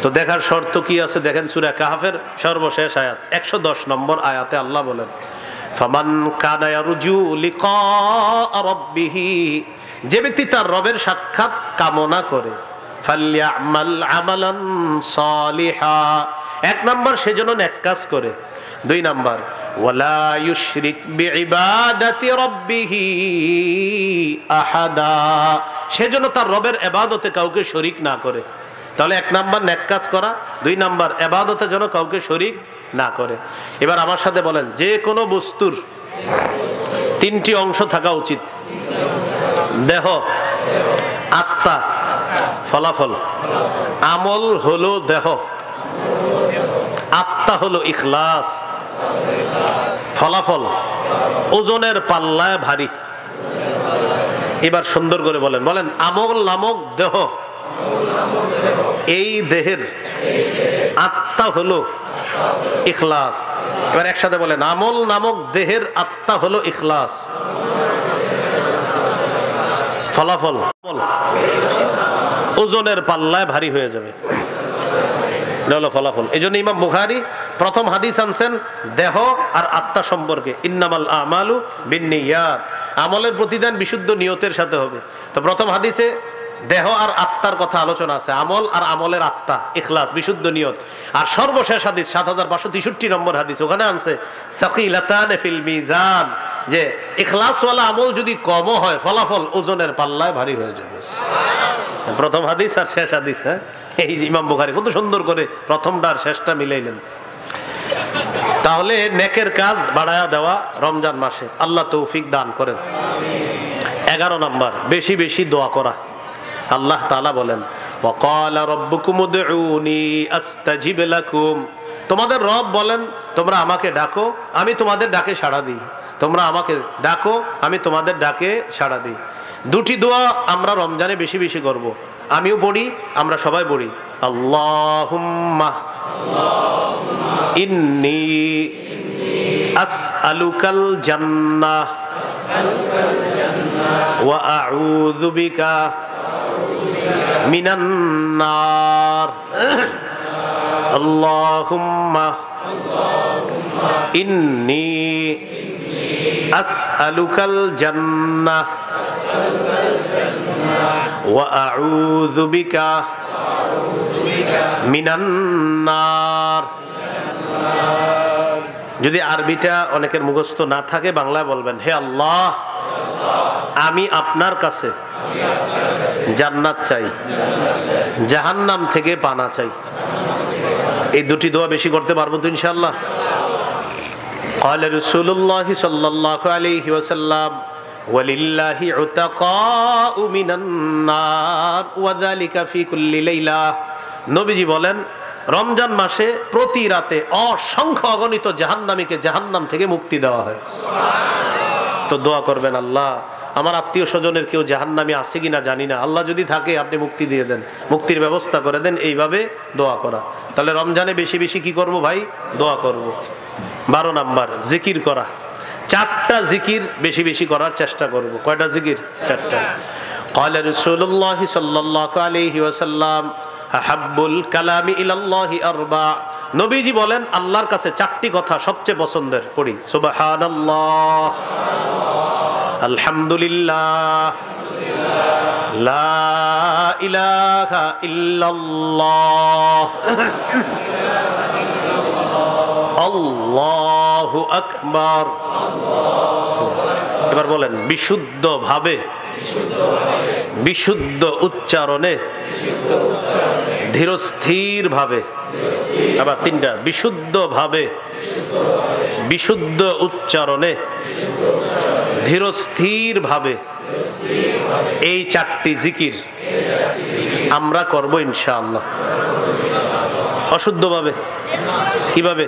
তো দেখার শর্ত কি আছে দেখেন, সূরা কাহফের সর্বশেষ আয়াত 110 নম্বর আয়াতে আল্লাহ বলেন ফামান কানা ইয়ারজু লিকা রাব্বিহি, যে ব্যক্তি তার রবের সাক্ষাৎ কামনা করে, ফালইয়ামাল আমালান সালিহা, 1 নাম্বার সেজন্য নেক কাজ করে। 2 নাম্বার ওয়ালা ইউশরিক বিইবাদাতি রাব্বিহি আহাদা, সেজন্য তার রবের ইবাদতে কাউকে শরীক না করে। তাহলে 1 নাম্বার নেক কাজ করা, 2 নাম্বার ইবাদতে যেন কাউকে শরীক না করে। এবার আমার সাথে বলেন যে কোনো বস্তুর 3টি অংশ থাকা উচিত: দেহ, আত্মা, ফলাফল। আমল হলো দেহ, আত্মা হলো ইখলাস, ফলাফল ওজনের পাল্লায় ভারী। এবার সুন্দর করে বলেন, বলেন আমল নামক দেহ, এই দেহের আত্মা হলো ইখলাস। এবার একসাথে বলেন আমল নামক দেহের আত্মা হলো ইখলাস। ফলাফল ওজনের পাল্লায় ভারী হয়ে যাবে, এটা হলো ফলাফল। এই জন্য ইমাম বুখারী প্রথম হাদিস আনছেন দেহ আর আত্মা সম্পর্কে, ইন্নামাল আমালু বিন্নিয়াত, আমলের প্রতিদান বিশুদ্ধ নিয়তের সাথে হবে। তো প্রথম হাদিসে দেহ আর আত্মার কথা আলোচনা আছে, আমল আর আমলের আত্মা, ইখলাস, বিশুদ্ধ নিয়ত। আর সর্বশেষ হাদিস 7563 নম্বর হাদিস, ওখানে আনছে সাকিলাতান ফিল মিজান, যে ইখলাসওয়ালা আমল যদি কম হয় ফলাফল ওজনের পাল্লায় ভারী হয়ে যাবে। প্রথম হাদিস আর শেষ হাদিস, হ্যাঁ, এই ইমাম বুখারী কত সুন্দর করে প্রথমটা আর শেষটা মিলাইলেন। তাহলে নেকের কাজ বাড়ায়া দেওয়া রমজান মাসে, আল্লাহ তৌফিক দান করেন। 11 নম্বর, বেশি বেশি দোয়া করা। আল্লাহ তাআলা বলেন ওয়াকালা রাব্বুকুম উদউনি আস্তাজিব লাকুম, তোমাদের রব বলেন তোমরা আমাকে ডাকো আমি তোমাদের ডাকে সাড়া দিই, তোমরা আমাকে ডাকো আমি তোমাদের ডাকে সাড়া দিই। দুটি দোয়া আমরা রমজানে বেশি বেশি করব, আমিও পড়ি, আমরা সবাই পড়ি। আল্লাহুম্মা ইন্নী আসআলুকাল জান্নাহ ওয়া আউযু বিকা মিনান নার। আল্লাহুম্মা ইন্নী আসআলুকাল জান্নাহ ওয়া আউযু বিকা মিনান নার। যদি আরবিটা অনেকের মুখস্থ না থাকে বাংলায় বলবেন, হে আল্লাহ আমি আপনার কাছে জান্নাত চাই, জাহান্নাম থেকে পানা চাই। এই দুটি দোয়া বেশি করতে পারবো তো ইনশাআল্লাহ। قال رسول الله صلى الله عليه وسلم ولله عتقاء من النار وذلك في كل ليلة। নবীজি বলেন রমজান মাসে প্রতি রাতে অসংখ্য অগণিত জাহান্নামীকে জাহান্নাম থেকে মুক্তি দেওয়া হয়। তো দোয়া করবেন, আল্লাহ আমার আত্মীয় স্বজনের কেউ জাহান্নামী আছে কিনা জানি না, আল্লাহ যদি থাকে আপনি মুক্তি দিয়ে দেন, মুক্তির ব্যবস্থা করে দেন। এইভাবে দোয়া করা। তাহলে রমজানে বেশি বেশি কি করব ভাই? দোয়া করব। 12 নাম্বার, জিকির করা। 4টা জিকির বেশি বেশি করার চেষ্টা করব। কয়টা জিকির? 4টা। قال رسول الله صلى الله عليه وسلم আহাব্বুল কালামি ইলাল্লাহি আরবা। নবীজি বলেন আল্লাহর কাছে 4টি কথা সবচেয়ে পছন্দের। পড়ি, সুবহানাল্লাহ, আলহামদুলিল্লাহ, লা ইলাহা ইল্লাল্লাহ, আল্লাহু আকবার। এবার বলেন বিশুদ্ধ ভাবে, বিশুদ্ধ উচ্চারণে, ধীরস্থির ভাবে। আবার 3টা, বিশুদ্ধ ভাবে, বিশুদ্ধ উচ্চারণে, ধীরস্থির ভাবে। এই 4টি জিকির আমরা করব ইনশাআল্লাহ। অশুদ্ধভাবে কিভাবে?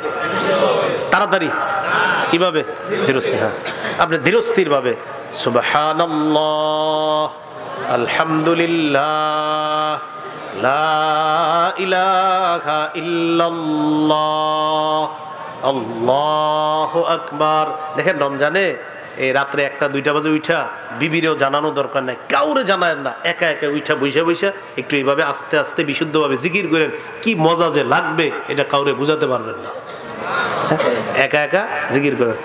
তাড়াতাড়ি কিভাবে? ধীরস্থির। হ্যাঁ, আপনি ধীরস্থির ভাবে সুবহানাল্লাহ, আলহামদুলিল্লাহ, লা ইলাহা ইল্লাল্লাহ, আল্লাহু আকবার। দেখেন রমজানে এই রাত্রে 1টা 2টা বাজে উঠা বিবিরেও জানানো দরকার নাই, কাউরে জানায় না, একা একা উঠা বইসা বইসা একটু এইভাবে আস্তে আস্তে বিশুদ্ধভাবে জিকির করেন। কি মজা যে লাগবে এটা কাউরে বুঝাতে পারবেন না। একা একা জিকির করেন।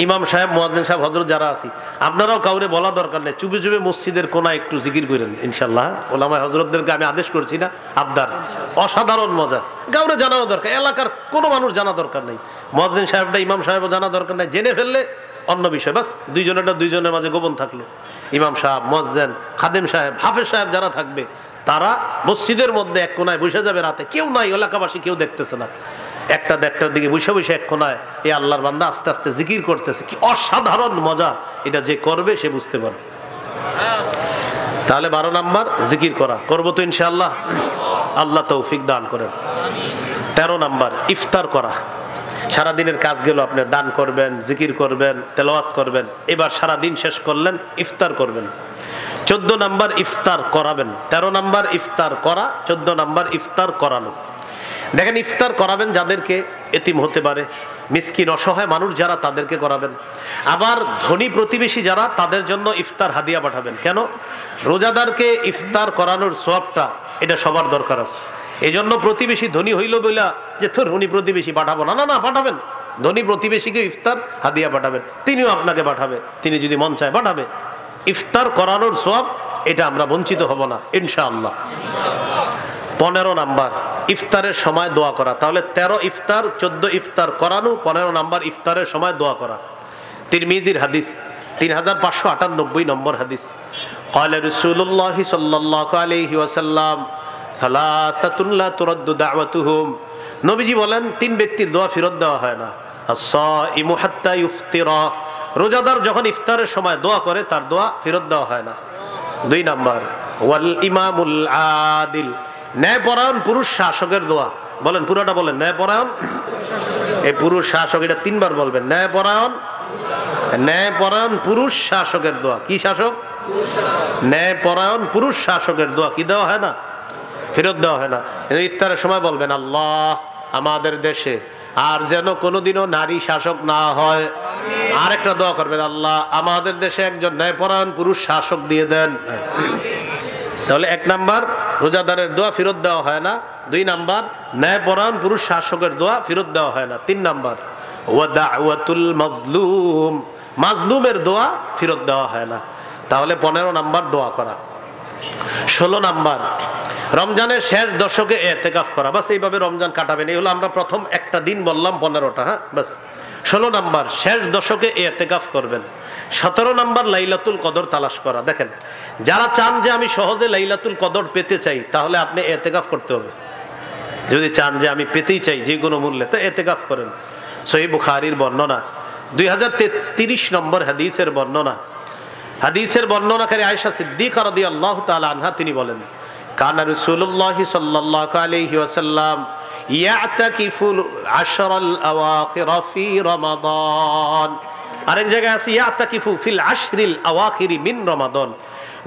ইমাম সাহেব, মুয়াজ্জিন সাহেব, হযরত যারা আছি আপনারাও কাউরে বলা দরকার নেই, চুপে চুপে মসজিদের কোনায় একটু জিকির করেন ইনশাআল্লাহ। ওলামায়ে হযরতদেরকে আমি আদেশ করছি না, আবদার। অসাধারণ মজা, কাউরে জানানো দরকার, এলাকার কোনো মানুষ জানা দরকার নেই। মুয়াজ্জিন সাহেবটা, ইমাম সাহেবও জানা দরকার নেই, জেনে ফেললে অন্য বিষয়, বাস দুইজনের মাঝে গোপন থাকলো। ইমাম সাহেব, মুয়াজ্জিন, খাদেম সাহেব, হাফেজ সাহেব যারা থাকবে তারা মসজিদের মধ্যে এক কোনায় বসে যাবে, রাতে কেউ নাই, এলাকাবাসী কেউ দেখতেছে না, 1টা-1টার দিকে বসে বসে এক কোনায় এই আল্লাহর বান্দা আস্তে আস্তে জিকির করতেছে। কি অসাধারণ মজা, এটা যে করবে সে বুঝতে পারবে। তাহলে 12 নাম্বার জিকির করা, করবো তো ইনশাআল্লাহ, আল্লাহ তৌফিক দান করেন। 13 নাম্বার ইফতার করা। সারাদিনের কাজ গেল, আপনি দান করবেন, জিকির করবেন, তেলাওয়াত করবেন, এবার সারা দিন শেষ করলেন, ইফতার করবেন। 14 নাম্বার ইফতার করাবেন। 13 নাম্বার ইফতার করা, 14 নাম্বার ইফতার করানো। দেখেন ইফতার করাবেন যাদেরকে, এতিম হতে পারে, মিসকিন অসহায় মানুষ যারা তাদেরকে করাবেন। আবার ধনী প্রতিবেশী যারা তাদের জন্য ইফতার হাদিয়া পাঠাবেন। কেন? রোজাদারকে ইফতার করানোর সওয়াবটা এটা সবার দরকার আছে। এই জন্য প্রতিবেশী ধনী হইল বইলা যে তোর ধনী প্রতিবেশী পাঠাবো না, না না পাঠাবেন। ধনী প্রতিবেশীকে ইফতার হাদিয়া পাঠাবেন, তিনিও আপনাকে পাঠাবে, তিনি যদি মন চায় পাঠাবে। ইফতার করানোর সওয়াব এটা আমরা বঞ্চিত হব না ইনশাআল্লাহ। 15 নাম্বার ইফতারের সময় দোয়া করা। তাহলে 13 ইফতার, 14 ইফতার করানো, 15 নাম্বার ইফতারের সময় দোয়া করা। তিরমিজির হাদিস 3598 নম্বর হাদিস। قال رسول الله صلى الله عليه وسلم ثلاثة لا ترد دعوتهم। নবীজি বলেন 3 ব্যক্তির দোয়া ফেরত দেওয়া হয় না। আস-সাইমু হাত্তা ইফতিরা, রোজাদার যখন ইফতারের সময় দোয়া করে তার দোয়া ফেরত দেওয়া হয় না। 2 নাম্বার ওয়াল ইমামুল আদিল, ন্যায়পরায়ণ পুরুষ শাসকের দোয়া। বলেন পুরোটা বলেন, ন্যায়পরায়ণ। এই পুরুষ শাসক এটা 3 বার বলবেন। ন্যায়পরায়ণ, ন্যায়পরায়ণ পুরুষ শাসকের দোয়া। কি শাসক? ন্যায়পরায়ণ পুরুষ শাসকের দোয়া কি দেওয়া হয় না? ফেরত দেওয়া হয় না। ইফতারের সময় বলবেন আল্লাহ আমাদের দেশে আর যেন কোনোদিনও নারী শাসক না হয়। আর একটা দোয়া করবেন, আল্লাহ আমাদের দেশে একজন ন্যায়পরায়ণ পুরুষ শাসক দিয়ে দেন। তাহলে 1 নাম্বার রোজাদারের দোয়া ফেরত দেওয়া হয় না। 2 নাম্বার ন্যায়পরায়ণ পুরুষ শাসকের দোয়া ফেরত দেওয়া হয় না। 3 নাম্বার ওয়া দাওয়াতুল মাজলুম, মাজলুমের দোয়া ফেরত দেওয়া হয় না। তাহলে 15 নাম্বার দোয়া করা। 16 নাম্বার রমজানের শেষ দশকে ইতিকাফ করা। বাস এইভাবে রমজান কাটাবেন। এই হলো আমরা প্রথম একটা দিন বললাম 15টা। হ্যাঁ বাস। 16 নাম্বার শেষ দশকে ইতিকাফ করবেন। 17 নাম্বার লাইলাতুল কদর তালাশ করা। দেখেন যারা চান যে আমি সহজে লাইলাতুল কদর পেতে চাই তাহলে আপনি ইতিকাফ করতে হবে। যদি চান যে আমি পেতেই চাই যে কোনো মূল্যে, তো ইতিকাফ করেন। সহিহ বুখারীর বর্ণনা 2033 নম্বর হাদিসের বর্ণনা। হাদিসের বর্ণনাকারী আয়েশা সিদ্দিকা রাদিয়াল্লাহু তাআলা আনহা তিনি বলেন কানা রাসূলুল্লাহ সাল্লাল্লাহু আলাইহি ওয়াসাল্লাম ইয়াতাকিফুল আশরাল আওয়াখির ফি রমাদান। আরেক জায়গায় আছে ইয়াতাকিফু ফিল আশরিল আওয়াখির মিন রমাদান।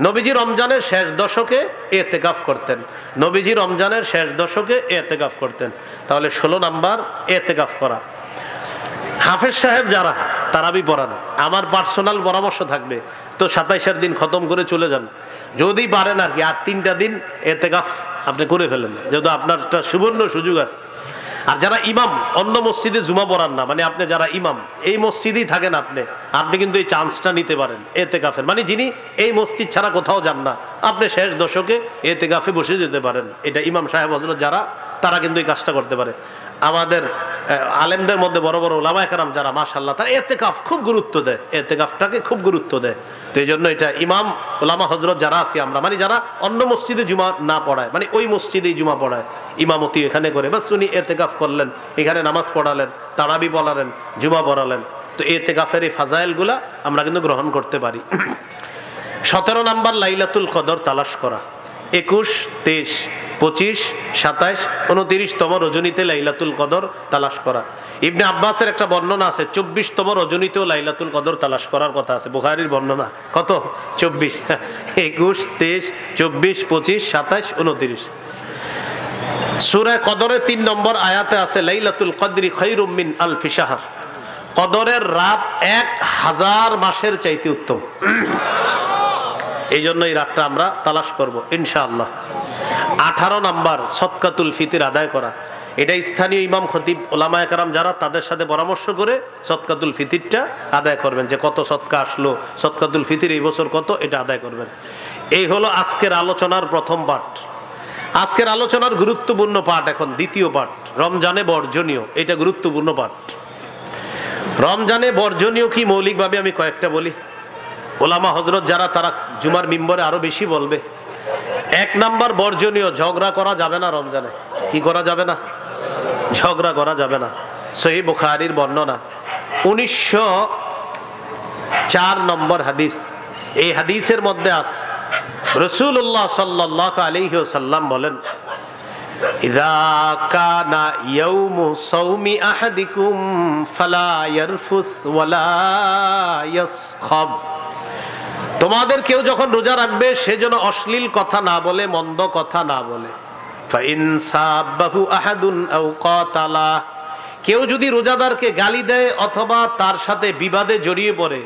নবীজি রমজানের শেষ দশকে ইতিকাফ করতেন। নবীজি রমজানের শেষ দশকে ইতিকাফ করতেন। তাহলে 16 নাম্বার ইতিকাফ করা। হাফেজ সাহেব যারা তারাবি পড়ান, আমার পার্সোনাল পরামর্শ থাকবে তো 27 দিন খতম করে চলে যান। যদি পারেন আর কি আর 3টা দিন ইতিকাফ আপনি করে ফেলেন, যেহেতু আপনার একটা সুবর্ণ সুযোগ আছে। আর যারা ইমাম অন্য মসজিদে জুমা পড়ান না, মানে আপনি যারা ইমাম এই মসজিদেই থাকেন, আপনি কিন্তু এই চান্সটা নিতে পারেন ইতিকাফের। মানে যিনি এই মসজিদ ছাড়া কোথাও যান না, আপনি শেষ দশকে ইতিকাফে বসে যেতে পারেন। এটা ইমাম সাহেব হযরত যারা তারা কিন্তু এই কাজটা করতে পারে। আমাদের আলেমদের মধ্যে বড় বড় উলামায়ে কেরাম যারা মাশাআল্লাহ তারা ইতিকাফ খুব গুরুত্ব দেয়, ইতিকাফটাকে খুব গুরুত্ব দেয়। তো এই জন্য এটা ইমাম উলামা হযরত যারা আছি আমরা, মানে যারা অন্য মসজিদে জুমা না পড়ায়, মানে ওই মসজিদেই জুমা পড়ায়, ইমামতি এখানে করে বাস উনি ইতিকাফ করলেন, এখানে নামাজ পড়ালেন, তারাবি পড়ালেন, জুমা পড়ালেন। তো ইতিকাফের এই ফাজাইলগুলা আমরা কিন্তু গ্রহণ করতে পারি। 17 নাম্বার লাইলাতুল কদর তালাশ করা। 21, 23, 25, 27, 29তম রজনীতে লাইলাতুল কদর তালাশ করা। ইবনে আব্বাসের একটা বর্ণনা আছে 24তম রজনীতেও লাইলাতুল কদর তালাশ করার কথা আছে। বুখারীর বর্ণনা কত? 24, 21, 23, 24, 25, 27, 29। সূরা কদরের 3 নম্বর আয়াতে আছে লাইলাতুল কদরি খায়রুম মিন আলফি শাহর। কদরের রাত 1000 মাসের চাইতে উত্তম। এই জন্য এই রাতটা আমরা তালাশ করব ইনশাআল্লাহ। 18 নাম্বার সদকাতুল ফিতর আদায় করা। এটা স্থানীয় ইমাম খতিব ওলামায়ে কেরাম যারা তাদের সাথে পরামর্শ করে সদকাতুল ফিতরটা আদায় করবেন, যে কত সদকা আসলো, সদকাতুল ফিতর এই বছর কত, এটা আদায় করবেন। এই হলো আজকের আলোচনার প্রথম পাঠ। আজকের আলোচনার গুরুত্বপূর্ণ পাঠ এখন দ্বিতীয় পাঠ, রমজানে বর্জনীয়। এটা গুরুত্বপূর্ণ পাঠ। রমজানে বর্জনীয় কি মৌলিকভাবে আমি কয়েকটা বলি। ওলামা হযরত যারা তারা জুমার মিম্বরে আরো বেশি বলবে। 1 নাম্বার বর্জনীয়, ঝগড়া করা যাবে না রমজানে। কি করা যাবে না? ঝগড়া করা যাবে না। সহিহ বুখারীর বর্ণনা 1904 নম্বর হাদিস। এই হাদিসের মধ্যে আছে রাসূলুল্লাহ সাল্লাল্লাহু আলাইহি ওয়াসাল্লাম বলেন ইযা কানা ইয়াউমু সাওমি আহাদিকুম ফালা ইয়ারফুস ওয়ালা ইয়াসখাব। তোমাদের কেউ যখন রোজা রাখবে সে যেন অশ্লীল কথা না বলে, মন্দ কথা না বলে। ফাইন সাবাহু আহাদুন আও কাতালা, কেউ যদি রোজাদারকে গালি দেয় অথবা তার সাথে বিবাদে জড়িয়ে পড়ে,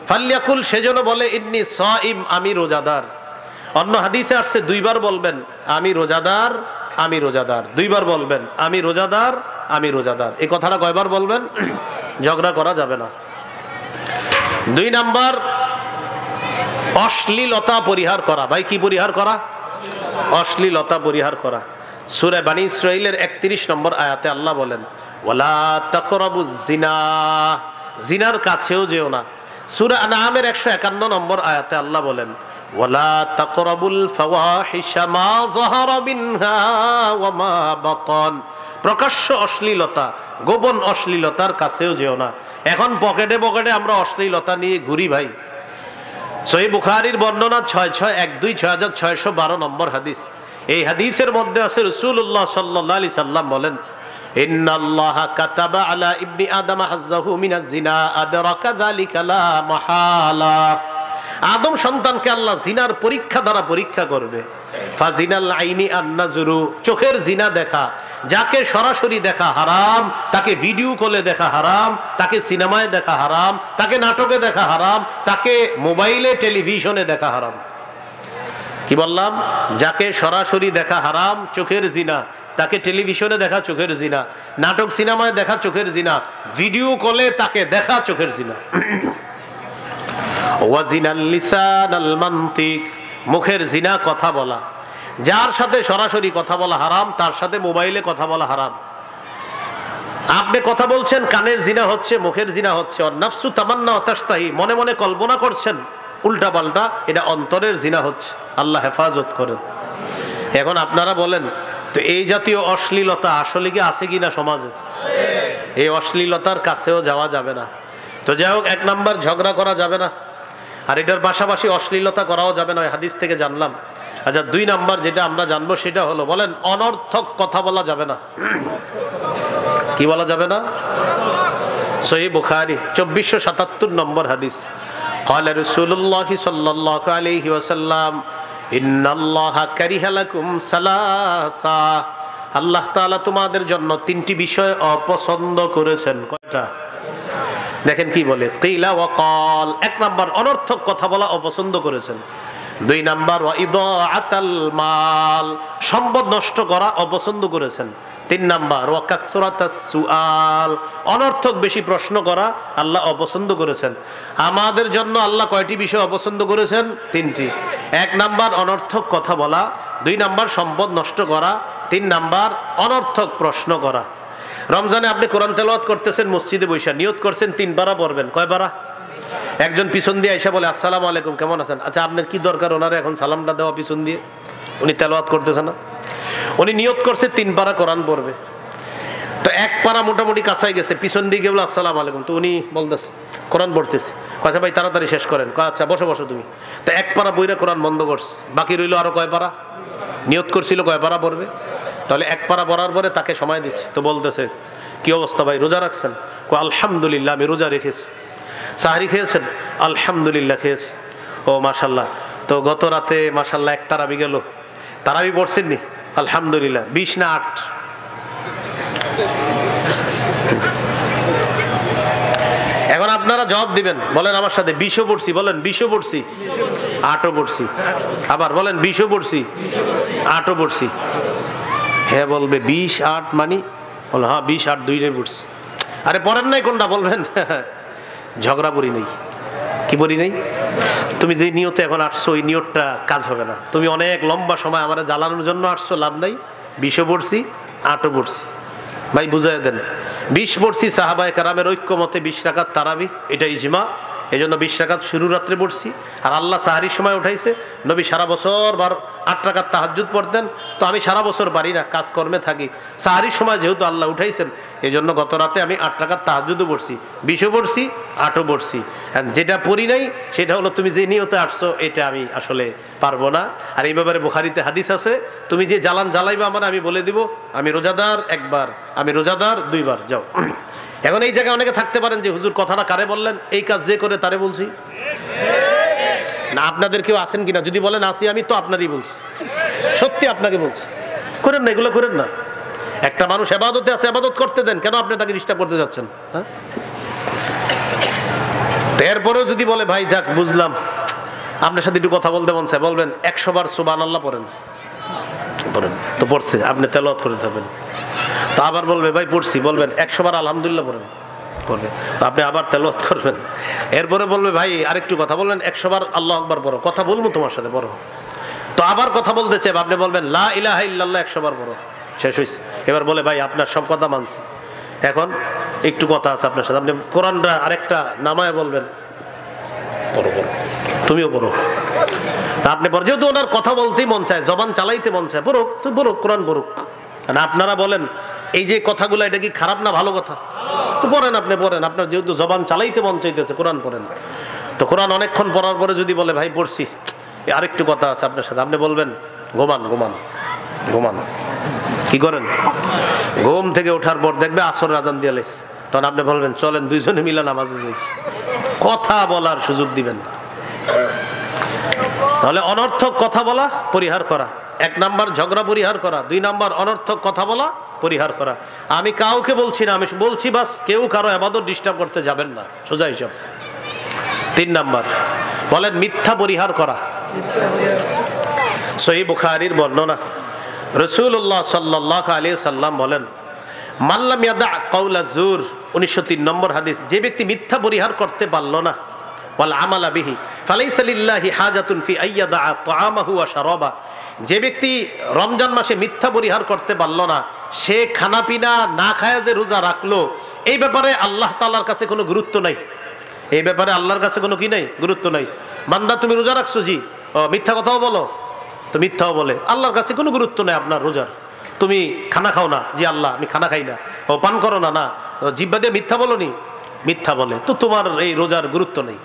ফাল্যাকুল, সেজন্য বলে ইন্নী সাইম, আমি রোজাদার। অন্য হাদিসে আসছে দুইবার বলবেন আমি রোজাদার, আমি রোজাদার, দুইবার বলবেন আমি রোজাদার, আমি রোজাদার। এই কথাটা কয়বার বলবেন? ঝগড়া করা যাবে না। 2 নাম্বার, অশ্লীলতা পরিহার করা। ভাই কি পরিহার করা? অশ্লীলতা পরিহার করা। সূরা বনী ইসরাঈলের 31 নম্বর আয়াতে আল্লাহ বলেন ওয়ালা তাকরাবুজ জিনা, জিনার কাছেও যেও না। সূরা আনআমের 151 নম্বর আয়াতে আল্লাহ বলেন ওয়ালা তাকরাবুল ফাওয়াহিশা মা যাহারা মিনহা ওয়া মা বাতান, প্রকাশ্য অশ্লীলতা, গোপন অশ্লীলতার কাছেও যেও না। এখন পকেটে পকেটে আমরা অশ্লীলতা নিয়ে ঘুরি ভাই। সহিহ বুখারীর বর্ণনা 6612 6612 নম্বর হাদিস। এই হাদিসের মধ্যে আছে রাসূলুল্লাহ সাল্লাল্লাহু আলাইহি সাল্লাম বলেন ইন্নাল্লাহা কাতাবা আলা ইবনি আদম হাজ্জাহু মিনাজ জিনা আদরাকা যালিকা লা মাহালা। আদম সন্তানকে আল্লাহ জিনার পরীক্ষা দ্বারা পরীক্ষা করবে। ফাজিনাল আইনি আন-নাজরু, চোখের জিনা দেখা। যাকে সরাসরি দেখা হারাম, তাকে ভিডিও কলে দেখা হারাম, তাকে সিনেমায় দেখা হারাম, তাকে নাটকে দেখা হারাম, তাকে মোবাইলে টেলিভিশনে দেখা হারাম। কি বললাম? যাকে সরাসরি দেখা হারাম, চোখের জিনা, তাকে টেলিভিশনে দেখা চোখের জিনা, নাটক সিনেমায় দেখা চোখের জিনা, ভিডিও কলে তাকে দেখা চোখের জিনা। ওয়াজিনাল লিসানাল মানতিক, মুখের জিনা কথা বলা। যার সাথে সরাসরি কথা বলা হারাম, তার সাথে মোবাইলে কথা বলা হারাম। আপনি কথা বলছেন, কানের জিনা হচ্ছে, মুখের জিনা হচ্ছে। নাফসু তামান্না ওয়া তাশতাহি, মনে মনে কল্পনা করছেন উল্টা পাল্টা, এটা অন্তরের জিনা হচ্ছে। আল্লাহ হেফাজত করেন। এখন আপনারা বলেন তো এই জাতীয় অশ্লীলতা আসলে কি আছে কিনা সমাজে? এই অশ্লীলতার কাছেও যাওয়া যাবে না। তো যাই হোক, 1 নাম্বার ঝগড়া করা যাবে না, আর এটার পাশাপাশি অশ্লীলতা করাও যাবে না, হাদিস থেকে জানলাম। আচ্ছা, 2 নাম্বার যেটা আমরা জানবো সেটা হলো, বলেন অনর্থক কথা বলা যাবে না। কি বলা যাবে না? সহিহ বুখারী 2477 নম্বর হাদিস। قال رسول الله صلى الله عليه وسلم إن الله كره لكم ثلاثة, আল্লাহ তাআলা তোমাদের জন্য 3টি বিষয় অপছন্দ করেছেন। কয়টা? দেখেন কি বলে, কিলা ওয়া ক্বাল। 1 নাম্বার, অনর্থক কথা বলা অপছন্দ করেছেন। 2 নাম্বার, ওয়া ইদাআতাল মাল, সম্পদ নষ্ট করা অপছন্দ করেছেন। 3 নাম্বার, ওয়া কাসরাতাস সুআল, অনর্থক বেশি প্রশ্ন করা আল্লাহ অপছন্দ করেছেন। আমাদের জন্য আল্লাহ কয়টি বিষয় অপছন্দ করেছেন? 3টি। 1 নাম্বার অনর্থক কথা বলা, 2 নাম্বার সম্পদ নষ্ট করা, 3 নাম্বার অনর্থক প্রশ্ন করা। রমজানে আপনি কোরআন তেলাওয়াত করতেছেন, মসজিদে বসে নিয়ত করছেন 3 পারা পড়বেন। কয় পারা? একজন পিছন দিয়ে আইসা বলে আসসালামু আলাইকুম, কেমন আছেন? আচ্ছা, আপনার কি দরকার ওনারে এখন সালামটা দেওয়া পিছন দিয়ে? উনি তেলাওয়াত করতেছে না, উনি নিয়ত করছে 3 পারা কোরআন পড়বে। তো 1 পারা মোটামুটি কাছাই গেছে, পিছন দিয়ে গেল আসসালামু আলাইকুম, তো উনি বলতেছে কোরআন পড়তেছে। আচ্ছা ভাই তাড়াতাড়ি শেষ করেন। আচ্ছা বসো বসো তুমি। তো 1 পারা বইরা কোরআন বন্ধ করছে, বাকি রইল আরো কয় পারা? নিয়ত করছিল কয় পারা পড়বে। তাহলে 1 পারা পড়ার পরে তাকে সময় দিচ্ছে, তো বলতেছে কি অবস্থা ভাই, রোজা রাখছেন? আলহামদুলিল্লাহ আমি রোজা রেখেছি। সাহরি খেয়েছেন? আলহামদুলিল্লাহ খেয়েছি। ও মাশাল্লাহ, তো গত রাতে মাশাল্লাহ 1 তারাবি গেল, তারাবি পড়ছেন নি? আলহামদুলিল্লাহ। 20 না 8? এখন আপনারা জবাব দিবেন, বলেন আমার সাথে 20ও পড়ছি, বলেন 20ও পড়ছি, 8ও পড়ছি। আবার বলেন 20ও পড়ছি, 8ও পড়ছি। হ্যাঁ বলবে 20 8 মানে? বলো হ্যাঁ 20 8 2 পড়ছি। আরে পড়েন নাই কোনটা? বলবেন ঝগড়া পড়ি নাই। কি পড়ি নাই? তুমি যে নিয়তে এখন আসছো ওই নিয়তটা কাজ হবে না। তুমি অনেক লম্বা সময় আমার জ্বালানোর জন্য আসছো, লাভ নাই। 20ও পড়ছি, 8ও পড়ছি। ভাই বুঝাই দেন। 20 পড়ছি, সাহাবায়ে কেরামের ঐক্যমতে 20 রাকাত তারাবি, এটা ইজমা। এই জন্য 20 রাকাত শুরু রাত্রে পড়ছি। আর আল্লাহ সাহারির সময় উঠাইছে, নবী সারা বছর 8 রাকাত তাহাজ্জুদ পড়তেন। তো আমি সারা বছর পারি না, কাজকর্মে থাকি। সাহারির সময় যেহেতু আল্লাহ উঠাইছেন, এই জন্য গত রাতে আমি 8 রাকাত তাহাজ্জুদও পড়ছি, 20ও পড়ছি, 8ও পড়ছি। যেটা পড়ি নাই সেটা হলো তুমি যে নিয়তে আসছো এটা আমি আসলে পারবো না। আর এই ব্যাপারে বুখারীতে হাদিস আছে, তুমি যে জ্বালান জ্বালাইবা আমার, আমি বলে দিব আমি রোজাদার 1 বার, আমি রোজাদার 2 বার। যাও। এখন এই জায়গায় অনেকে থাকতে পারেন যে হুজুর কথাটা কারে বললেন? এই কাজ যে করে তারে বলছি না। আপনাদের কেউ আছেন কিনা? যদি বলেন আসি আমি, তো আপনারই বলছি, সত্যি আপনাকে বলছি। করেন না, এগুলো করেন না। একটা মানুষ ইবাদতে আছে, ইবাদত করতে দেন, কেন আপনি তাকে ডিস্টার্ব করতে যাচ্ছেন? হ্যাঁ, এরপরেও যদি বলে ভাই যাক বুঝলাম, আপনার সাথে একটু কথা বলতে মন চায়, বলবেন 100 বার সুবহানাল্লাহ পড়েন। পড়েন তো, পড়ছে, আপনি তেলাওয়াত করে থাকবেন। তো আবার বলবে ভাই পড়ছি, বলবেন 100 বার আলহামদুলিল্লাহ পড়েন, পড়বে। তো আপনি আবার তেলাওয়াত করবেন। এরপরে বলবে ভাই আরেকটু কথা বলবেন, 100 বার আল্লাহু আকবার পড়ো, কথা বলবো তোমার সাথে, পড়ো। তো আবার কথা বলতে চাই, আপনি বলবেন লা ইলাহা ইল্লাল্লাহ 100 বার পড়ো, শেষ হয়েছে। এবার বলে ভাই আপনার সব কথা মানছি, এখন একটু কথা আছে আপনার সাথে, আপনি কোরআনটা আরেকটা নামায় বলবেন, পড়ো পড়ো, তুমিও পড়ো। তা আপনি পড়ো, যেহেতু ওনার কথা বলতেই মন চায়, জবান চালাইতে মন চায়, পড়ুক তো, পড়ুক, কোরআন পড়ুক। আর আপনারা বলেন এই যে কথাগুলো এটা কি খারাপ না ভালো কথা? তো পড়েন, আপনি পড়েন, আপনার যেহেতু জবান চালাইতে মন চাইতেছে, কোরআন পড়েন। তো কোরআন অনেকক্ষণ পড়ার পরে যদি বলে ভাই পড়ছি, আরেকটু কথা আছে আপনার সাথে, আপনি বলবেন ঘুমান ঘুমান ঘুমান। কি করেন? ঘুম থেকে ওঠার পর দেখবে আসর আজান দিয়ে লাইছে, তখন আপনি বলবেন চলেন দুইজনে মিলে নামাজে যাই। কথা বলার সুযোগ দিবেন না। তাহলে অনর্থক কথা বলা পরিহার করা, 1 নাম্বার ঝগড়া পরিহার করা, 2 নাম্বার অনর্থক কথা বলা পরিহার করা। আমি কাউকে বলছি না, আমি বলছি বাস কেউ কারো ইবাদত ডিস্টার্ব করতে যাবেন না, সোজা হিসাব। 3 নাম্বার বলেন মিথ্যা পরিহার করা। সহিহ বুখারীর বর্ণনা, রাসূলুল্লাহ সাল্লাল্লাহু আলাইহি সাল্লাম বলেন মান লাম ইয়াদা কাওলা যুর, 1903 নম্বর হাদিস, যে ব্যক্তি মিথ্যা পরিহার করতে পারল না, ওয়াল আমালা বিহি ফালাইসা লিল্লাহি হাজাতুন ফি আইয়াদা তাআমাহু ওয়া শারাবা, যে ব্যক্তি রমজান মাসে মিথ্যা পরিহার করতে পারল না, সে খানাপিনা না খায় যে রোজা রাখলো, এই ব্যাপারে আল্লাহ তাআলার কাছে কোনো গুরুত্ব নাই। এই ব্যাপারে আল্লাহর কাছে কোনো কি নাই, গুরুত্ব নাই। বান্দা তুমি রোজা রাখছো, জি, ও মিথ্যা কথাও বলো, তো মিথ্যাও বলে, আল্লাহর কাছে কোনো গুরুত্ব নেই আপনার রোজার। তুমি খানা খাও না, জি আল্লাহ আমি খানা খাই না। ও পান করো না, না, জিহ্বা দিয়ে মিথ্যা বলো নি, মিথ্যা বলে, তো তোমার এই রোজার গুরুত্ব নেই।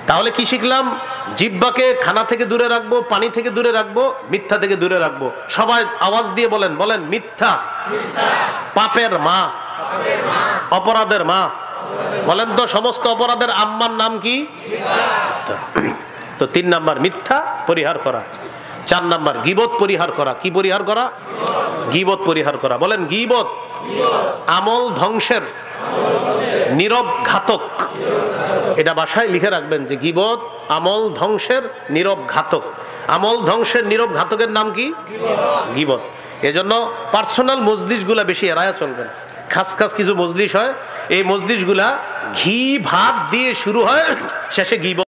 তাহলে কি শিখলাম? জিহ্বাকে খানা থেকে দূরে রাখবো, পানি থেকে দূরে রাখবো, মিথ্যা থেকে দূরে রাখবো। সবাই আওয়াজ দিয়ে বলেন, বলেন মিথ্যা পাপের মা, অপরাধের মা। বলেন তো সমস্ত অপরাধের আম্মার নাম কি? তো 3 নাম্বার মিথ্যা পরিহার করা। 4 নাম্বার গীবত পরিহার করা। কি পরিহার করা? গীবত পরিহার করা। বলেন গীবত আমল ধ্বংসের নীরব ঘাতক। এটা বাসায় লিখে রাখবেন যে গীবত আমল ধ্বংসের নীরব ঘাতক। আমল ধ্বংসের নীরব ঘাতকের নাম কি? গীবত। এজন্য পার্সোনাল মজলিসগুলা বেশি এড়ায়া চলবেন। খাস খাস কিছু মজলিস হয়, এই মজলিসগুলা ঘি ভাত দিয়ে শুরু হয়, শেষে গীবত।